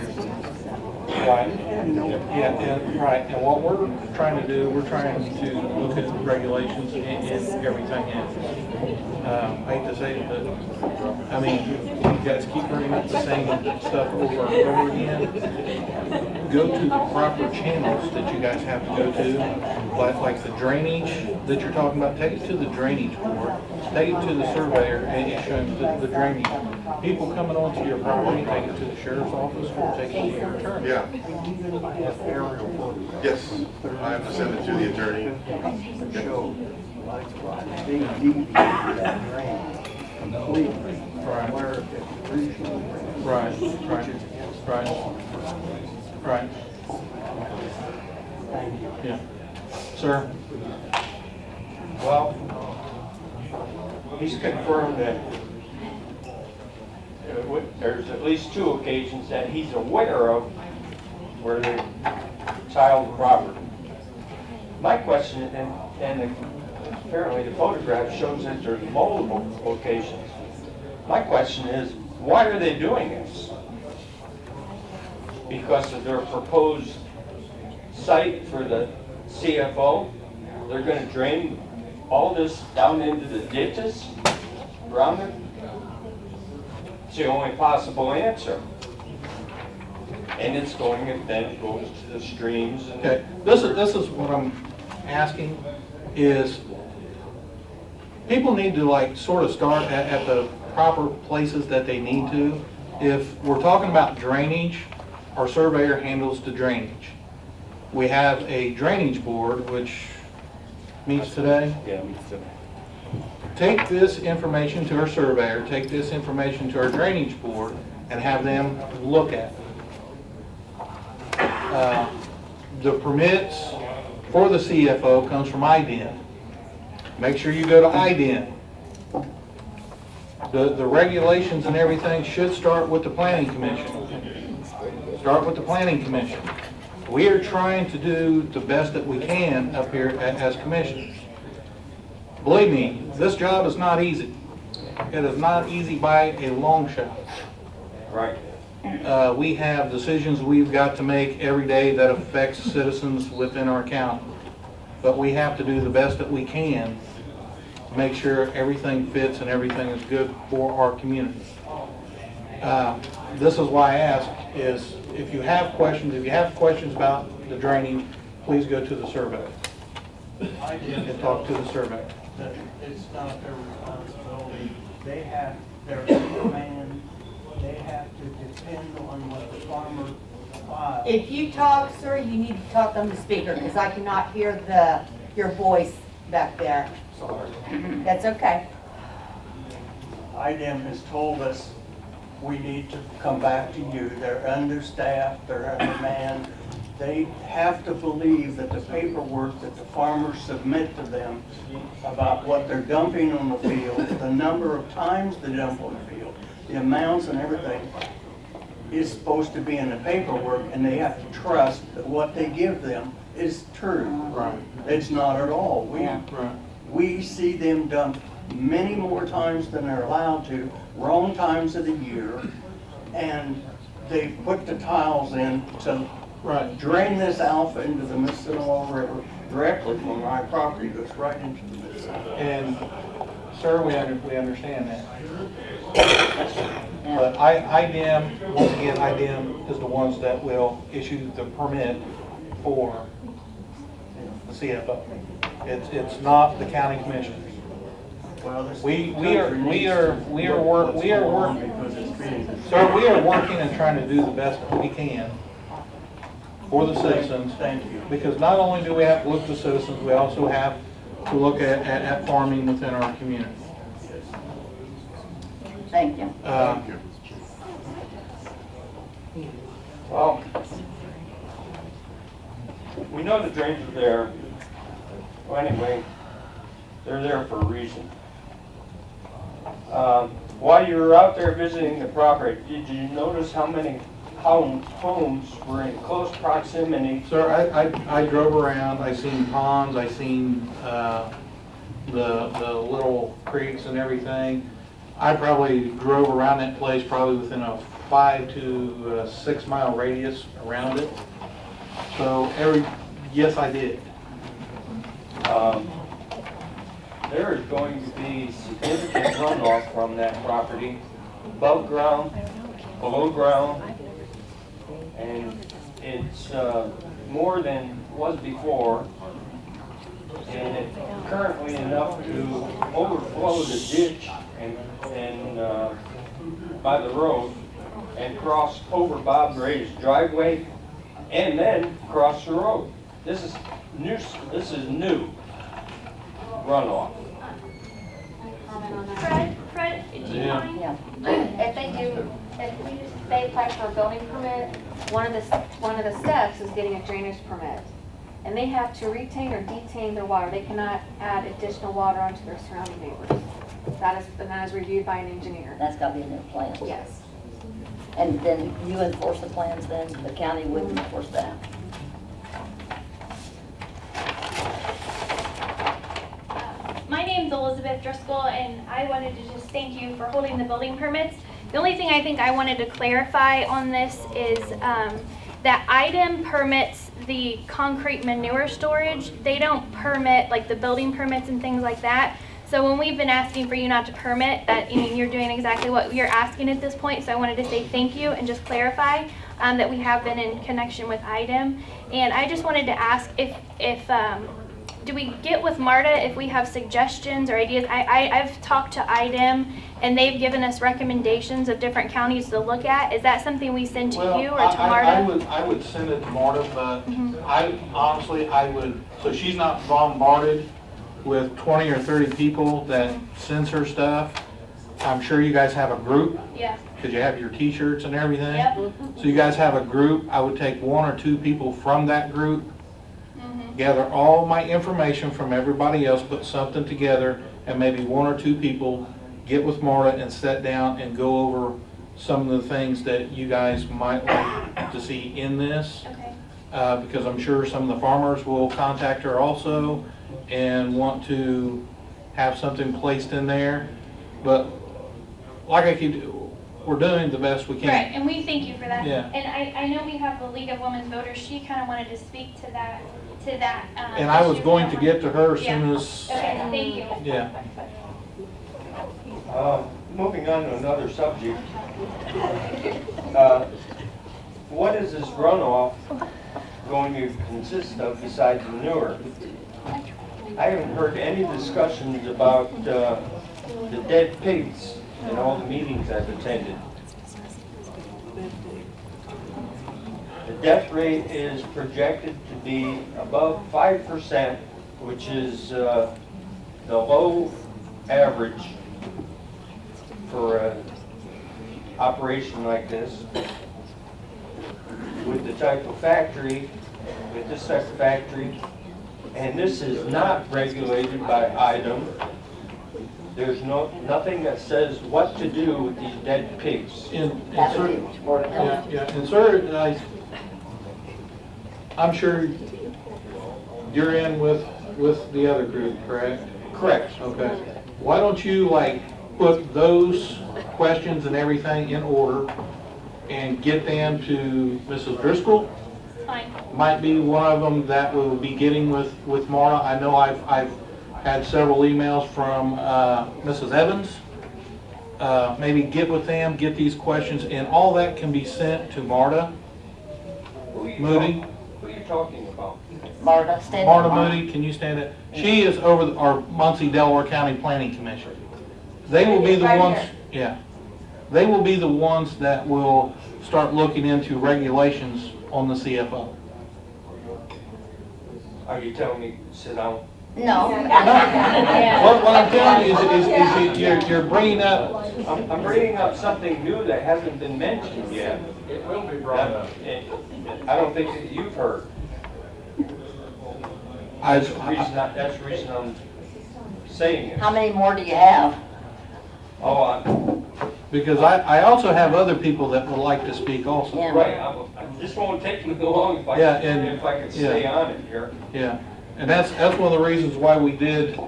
Right, yeah, right, and what we're trying to do, we're trying to look at regulations and everything else. I hate to say it, but, I mean, you guys keep bringing up the same stuff over and over again. Go to the proper channels that you guys have to go to, like the drainage that you're talking about, take it to the drainage board, take it to the surveyor and show them the drainage. People coming onto your property, take it to the sheriff's office or take it to your attorney. Yeah. Yes, I have to send it to the attorney. Show, like, they deviated that drain completely. Right. Where it originally ran. Right, right. Thank you. Yeah. Sir? Well, he's confirmed that there's at least 2 occasions that he's aware of where they tiled the property. My question, and apparently the photograph shows that there's multiple locations. My question is, why are they doing this? Because of their proposed site for the CFO? They're gonna drain all this down into the ditches around it? It's the only possible answer. And it's going, and then it goes to the streams and. Okay, this is what I'm asking, is people need to like sort of start at the proper places that they need to. If we're talking about drainage, our surveyor handles the drainage. We have a drainage board which meets today. Yeah, meets today. Take this information to our surveyor, take this information to our drainage board, and have them look at it. The permits for the CFO comes from IDEM. Make sure you go to IDEM. The regulations and everything should start with the planning commission. Start with the planning commission. We are trying to do the best that we can up here as commissioners. Believe me, this job is not easy. It is not easy by a long shot. Right. We have decisions we've got to make every day that affects citizens within our county. But we have to do the best that we can to make sure everything fits and everything is good for our community. This is why I ask is if you have questions about the drainage, please go to the survey and talk to the survey. That it's not their responsibility. They have their demand. They have to depend on what the farmer files. If you talk, sir, you need to talk on the speaker because I cannot hear your voice back there. Sorry. That's okay. IDEM has told us we need to come back to you. They're understaffed, they're undermanned. They have to believe that the paperwork that the farmers submit to them about what they're dumping on the field, the number of times they dump on the field, the amounts and everything is supposed to be in the paperwork, and they have to trust that what they give them is true. Right. It's not at all. Right. We see them dump many more times than they're allowed to, wrong times of the year, and they put the tiles in to drain this alpha into the Mississippi River directly from my property, goes right into the Mississippi. And sir, we understand that. But IDEM, once again, IDEM is the ones that will issue the permit for the CFO. It's not the county commissioners. Well, We are working and trying to do the best that we can for the citizens. Thank you. Because not only do we have to look at the citizens, we also have to look at farming within our community. Thank you. Well, we know the drains are there. Well, anyway, they're there for a reason. While you were out there visiting the property, did you notice how many homes were in close proximity? Sir, I drove around, I seen ponds, I seen the little creeks and everything. I probably drove around that place probably within a 5 to 6 mile radius around it. So yes, I did. There is going to be significant runoff from that property, above ground, below ground, and it's more than was before, and it's currently enough to overflow the ditch and by the road and cross over Bob Ray's driveway and then cross the road. This is new runoff. Fred, do you Yeah. mind? Yeah. If they apply for a building permit, one of the steps is getting a drainage permit. And they have to retain or detain their water. They cannot add additional water onto their surrounding neighbors. That is reviewed by an engineer. That's got to be in their plans. Yes. And then you enforce the plans then? The county wouldn't enforce that? My name's name's Elizabeth Driscoll, and I wanted to just thank you for holding the building permits. The only thing I think I wanted to clarify on this is that item permits the concrete manure storage. They don't permit like the building permits and things like that. So when we've been asking for you not to permit, that, I mean, you're doing exactly what you're asking at this point. So I wanted to say thank you and just clarify that we have been in connection with item. And I just wanted to ask if do we get with MARTA if we have suggestions or ideas? I've talked to IDEM and they've given us recommendations of different counties to look at. Is that something we send to you or to MARTA? I would send it to MARTA, but I honestly, I would, so she's not bombarded with 20 or 30 people that sends her stuff. I'm sure you guys have a group. Yeah. Because you have your t-shirts and everything. Yep. So you guys have a group. I would take 1 or 2 people from that group, gather all my information from everybody else, put something together, and maybe 1 or 2 people get with Marta and sit down and go over some of the things that you guys might like to see in this. Okay. Because I'm sure some of the farmers will contact her also and want to have something placed in there. But like I keep, we're doing the best we can. Right, and we thank you for that. Yeah. And I know we have the League of Women Voters. She kind of wanted to speak to that. And I was going to get to her as soon as. Okay, thank you. Yeah. Moving on to another subject. What is this runoff going to consist of besides manure? I haven't heard any discussions about the dead pigs in all the meetings I've attended. The death rate is projected to be above 5%, which is the low average for an operation like this. With this type of factory, and this is not regulated by item. There's nothing that says what to do with these dead pigs. And sir, I'm sure you're in with the other group, correct? Correct. Okay. Why don't you like put those questions and everything in order and get them to Mrs. Driscoll? Fine. Might be one of them that we'll be getting with Marta. I know I've had several emails from Mrs. Evans. Maybe get with them, get these questions, and all that can be sent to Marta Moody. Who are you talking about? Marta, stand Marta up. Moody, can you stand it? She is over our Muncie Delaware County Planning Commission. They will be the ones, yeah. They will be the ones that will start looking into regulations on the CFO. Are you telling me to sit down? No. What I'm telling you is you're bringing up. I'm bringing up something new that hasn't been mentioned yet. It will be brought up. I don't think that you've heard. That's the reason I'm saying it. How many more do you have? Because I also have other people that would like to speak also. Yeah. Right, this won't take me long if I can stay on it here. Yeah, and that's one of the reasons why we did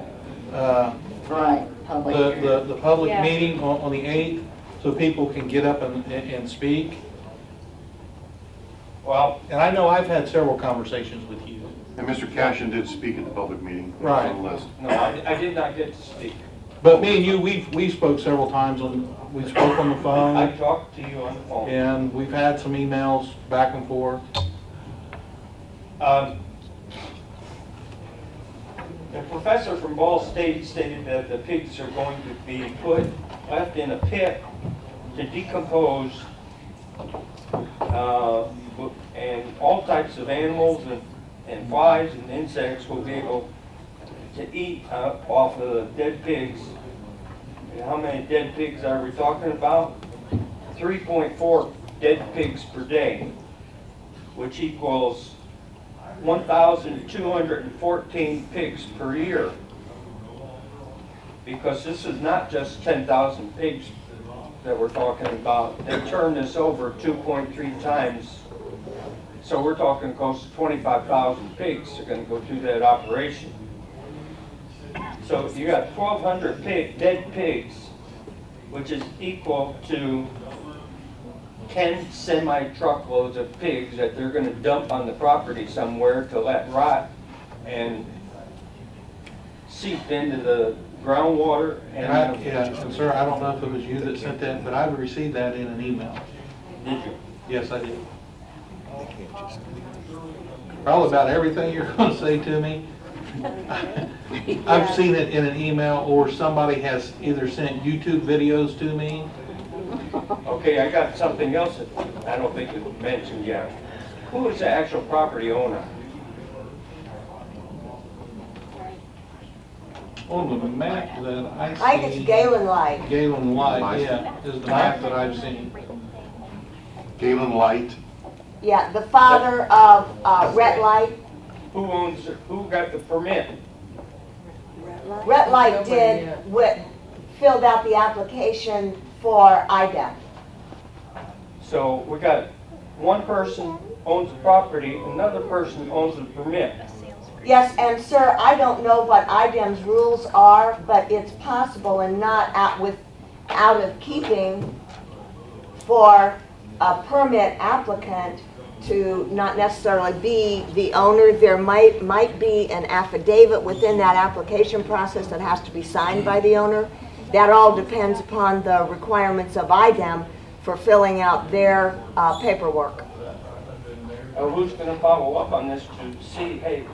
Right, public. the public meeting on the 8th, so people can get up and speak. Well, and I know I've had several conversations with you. And Mr. Cashin did speak at the public meeting. Right. On the list. No, I did not get to speak. But me and you, we spoke several times we spoke on the phone. I talked to you on the phone. And we've had some emails back and forth. The professor from Ball State stated that the pigs are going to be left in a pit to decompose, and all types of animals and flies and insects will be able to eat off of the dead pigs. And how many dead pigs are we talking about? 3.4 dead pigs per day, which equals 1,214 pigs per year. Because this is not just 10,000 pigs that we're talking about. They turn this over 2.3 times. So we're talking close to 25,000 pigs are going to go through that operation. So So you got 1,200 dead pigs, which is equal to 10 semi-truckloads of pigs that they're gonna dump on the property somewhere to let rot and seep into the groundwater and. Yeah, and sir, I don't know if it was you that sent that, but I received that in an email. Did you? Yes, I did. Probably about everything you're gonna say to me. I've seen it in an email, or somebody has either sent YouTube videos to me. Okay, I got something else that I don't think you mentioned yet. Who is the actual property owner? On the map that I see. I think it's Galen Light. Galen Light, yeah, is the map that I've seen. Galen Light. Yeah, the father of Rhett Light. Who owns, who got the permit? Rhett Light filled out the application for IDEM. So we got one person owns the property, another person owns the permit. Yes, and sir, I don't know what IDEM's rules are, but it's possible and not out of keeping for a permit applicant to not necessarily be the owner. There might be an affidavit within that application process that has to be signed by the owner. That all depends upon the requirements of IDEM for filling out their paperwork. Who's gonna follow up on this to see, hey,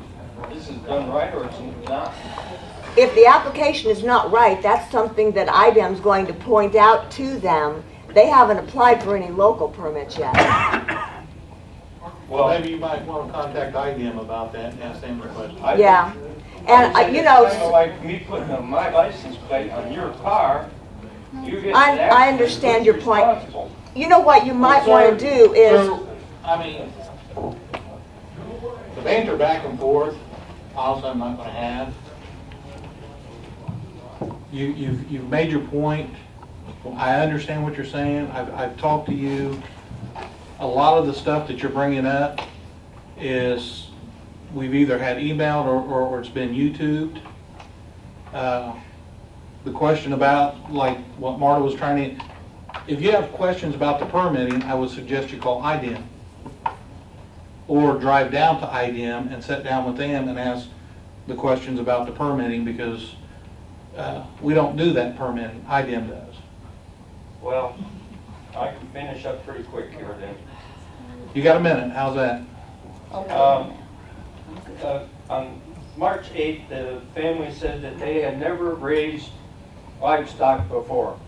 this is done right or it's not? If the application is not right, that's something that IDEM's going to point out to them. They haven't applied for any local permits yet. Well, maybe you might want to contact IDM about that and ask them the question. Yeah, and you know, It's kind of like me putting my license plate on your car. You get I understand your point. You know what you might want to do is, So, I mean, the banter back and forth, also I'm not going to have. You've made your point. I understand what you're saying. I've talked to you. A lot of the stuff that you're bringing up is we've either had emailed or it's been YouTubed. The question about, like what Marta was trying to, if you have questions about the permitting, I would suggest you call IDM. Or drive down to IDM and sit down with them and ask the questions about the permitting, because we don't do that permitting, IDM does. Well, I can finish up pretty quick here then. You got a minute, how's that? On March 8th, the family said that they had never raised livestock before.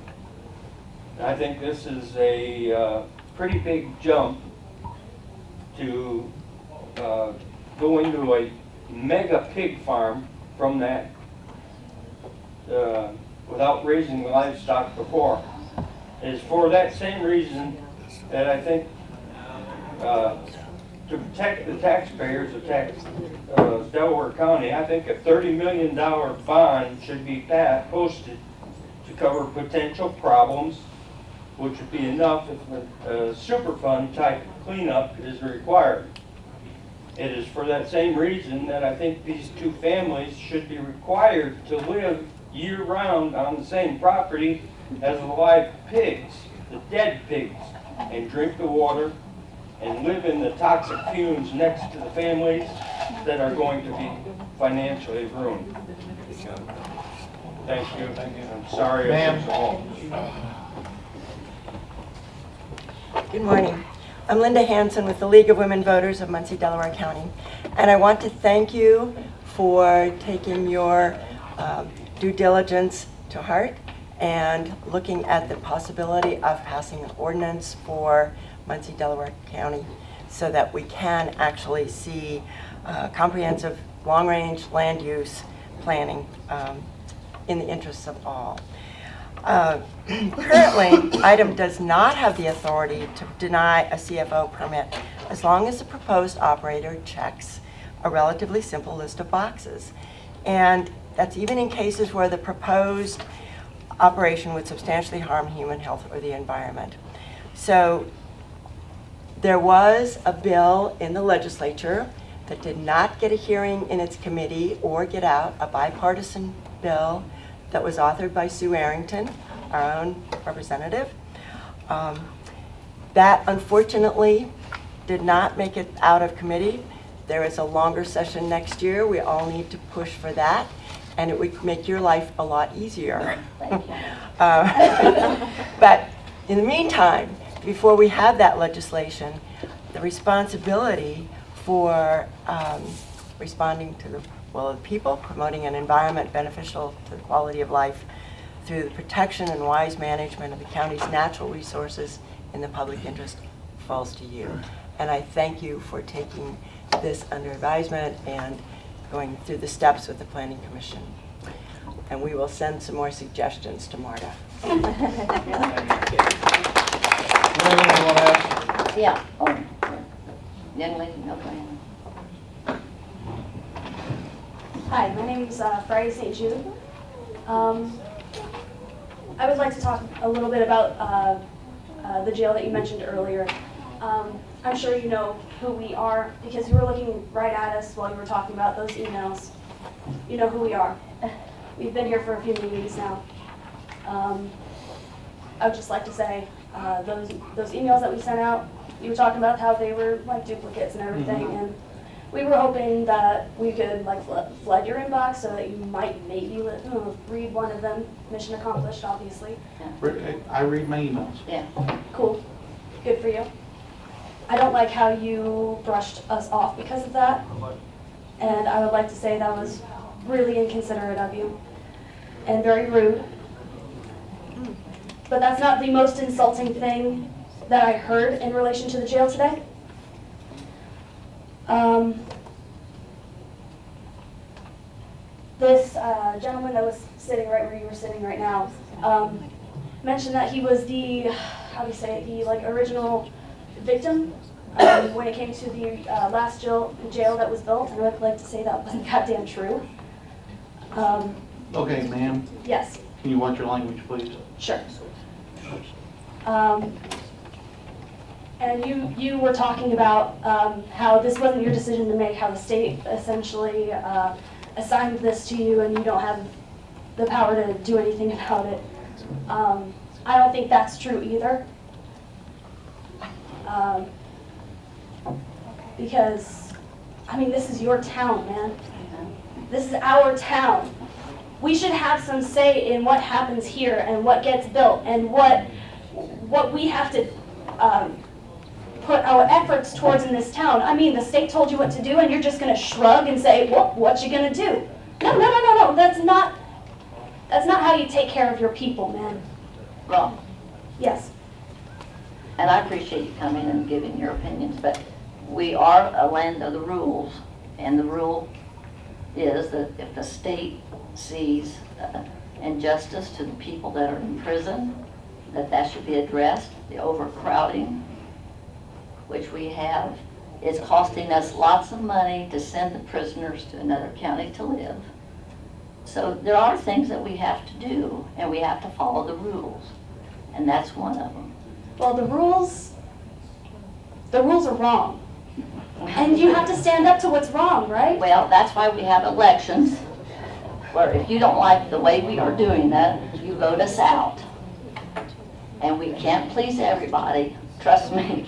I think this is a pretty big jump to go into a mega pig farm from that without raising livestock before. It is for that same reason that I think to protect the taxpayers of Delaware County, I think a $30 million bond should be posted to cover potential problems, which would be enough if a Superfund type cleanup is required. It is for that same reason that I think these two families should be required to live year-round on the same property as the live pigs, the dead pigs, and drink the water and live in the toxic fumes next to the families that are going to be financially ruined. Thank you. I'm sorry I took so long. Good morning. I'm Linda Hansen with the League of Women Voters of Muncie, Delaware County. And I want to thank you for taking your due diligence to heart and looking at the possibility of passing an ordinance for Muncie, Delaware County so that we can actually see comprehensive long-range land use planning in the interests of all. Currently, IDEM does not have the authority to deny a CFO permit as long as the proposed operator checks a relatively simple list of boxes. And that's even in cases where the proposed operation would substantially harm human health or the environment. So there was a bill in the legislature that did not get a hearing in its committee or get out, a bipartisan bill that was authored by Sue Arrington, our own representative. That unfortunately did not make it out of committee. There is a longer session next year. We all need to push for that, and it would make your life a lot easier. But in the meantime, before we have that legislation, the responsibility for responding to the will of the people, promoting an environment beneficial to the quality of life through the protection and wise management of the county's natural resources in the public interest falls to you. And I thank you for taking this under advisement and going through the steps with the Planning Commission. And we will send some more suggestions to Marta. Yeah. Oh, young lady, no, go ahead. Hi, my name is Friday St. Jude. I would like to talk a little bit about the jail that you mentioned earlier. I'm sure you know who we are because you were looking right at us while you were talking about those emails. You know who we are. We've been here for a few meetings now. I would just like to say those emails that we sent out, you were talking about how they were like duplicates and everything, and we were hoping that we could like flood your inbox so that you might maybe read one of them. Mission accomplished, obviously. I read my emails. Yeah. Cool. Good for you. I don't like how you brushed us off because of that. And I would like to say that was really inconsiderate of you and very rude. But that's not the most insulting thing that I heard in relation to the jail today. This gentleman that was sitting right where you were sitting right now mentioned that he was the, how do you say it, the like original victim when it came to the last jail that was built. And I would like to say that wasn't goddamn true. Okay, ma'am. Yes. Can you watch your language, please? Sure. And you were talking about how this wasn't your decision to make, how the state essentially assigned this to you and you don't have the power to do anything about it. I don't think that's true either. Because, I mean, this is your town, man. This is our town. We should have some say in what happens here and what gets built and what we have to put our efforts towards in this town. I mean, the state told you what to do and you're just going to shrug and say, well, what you going to do? No. That's not how you take care of your people, man. Wrong. Yes. And I appreciate you coming and giving your opinions, but we are a land of the rules, and the rule is that if the state sees injustice to the people that are in prison, that should be addressed. The overcrowding, which we have, is costing us lots of money to send the prisoners to another county to live. So there are things that we have to do, and we have to follow the rules, and that's one of them. Well, the rules are wrong. And you have to stand up to what's wrong, right? Well, that's why we have elections, where if you don't like the way we are doing that, you vote us out. And we can't please everybody, trust me.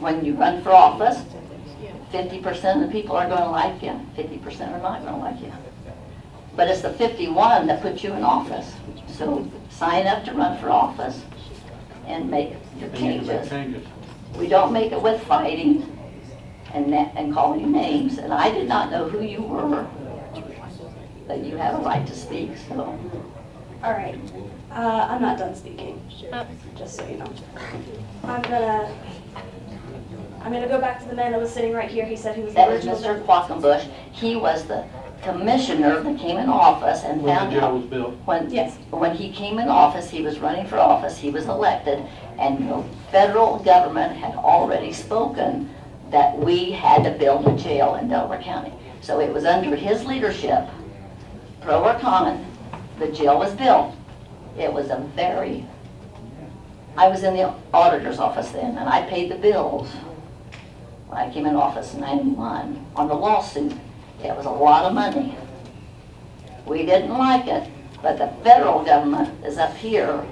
When you run for office, 50% of the people are going to like you, 50% are not going to like you. But it's the 51 that puts you in office. So sign up to run for office and make your changes. We don't make it with fighting and calling names. And I did not know who you were, but you have a right to speak, so. All right. I'm not done speaking, just so you know. I'm gonna go back to the man that was sitting right here. He said he was the That was original. Mr. Quackenbush. He was the commissioner that came in office and When found the jail out. was built. When he came in office, he was running for office, he was elected, and the federal government had already spoken that we had to build a jail in Delaware County. So it was under his leadership, pro or con, the jail was built. It was I was in the auditor's office then, and I paid the bills. when I came in office in 91, on the lawsuit. It was a lot of money. We didn't like it, but the federal government is up here,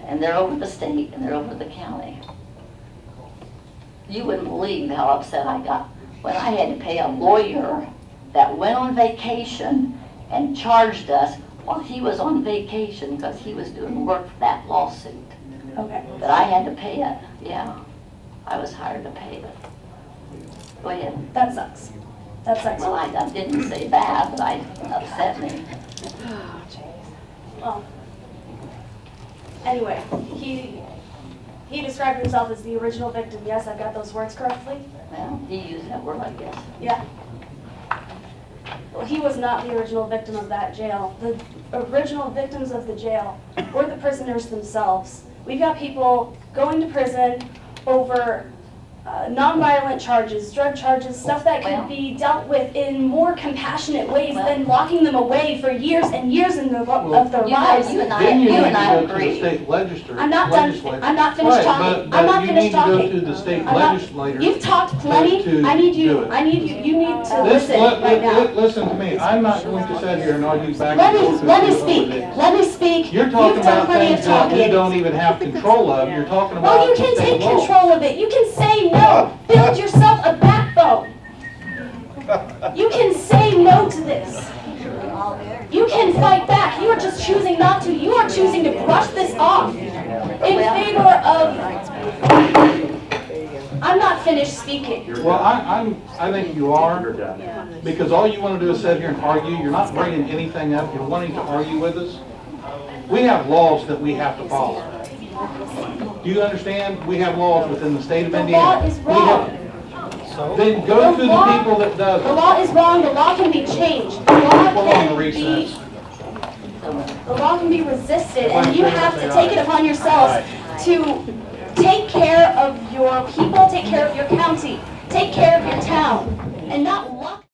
and they're over the state, and they're over the county. You wouldn't believe how upset I got when I had to pay a lawyer that went on vacation and charged us while he was on vacation because he was doing work for that lawsuit. Okay. But I had to pay it, yeah. I was hired to pay it. Go ahead. That sucks. That sucks. Well, I didn't say that, but I upset me. Well, anyway, he described himself as the original victim. Yes, I've got those words correctly. Well, he used that word, I guess. Yeah. Well, he was not the original victim of that jail. The original victims of the jail were the prisoners themselves. We've got people going to prison over nonviolent charges, drug charges, stuff that could be dealt with in more compassionate ways than locking them away for years and years of their lives. You and I Then you need to go to the agree. state legislature. I'm not done. I'm not finished Right, talking. but I'm not you finished need to talking. go to the state I'm not- legislature. You've talked plenty. to I need do you. it. I need you. You need to This- listen right now. Listen to me, I'm not going to sit here and argue back Let and me forth. let me with you speak. over this. Let me speak. You're talking You've done about plenty of things that you talking. don't even have control of, you're talking about. Well, you can state take law. control of it. You can say no. Build yourself a backbone. You can say no to this. You can fight back. You are just choosing not to. You are choosing to brush this off in favor of. I'm not finished speaking. Well, I think you are, because all you want to do is sit here and argue, you're not bringing anything up, you're wanting to argue with us. We have laws that we have to follow. Do you understand? We have laws within the state of Indiana. The law is We have- wrong. Then go to the people that does The it. law is wrong. The law can be changed. The law Hold on, can recess. be. The law can be resisted, and you have to take it upon yourselves to take care of your people, take care of your county, take care of your town, and not lock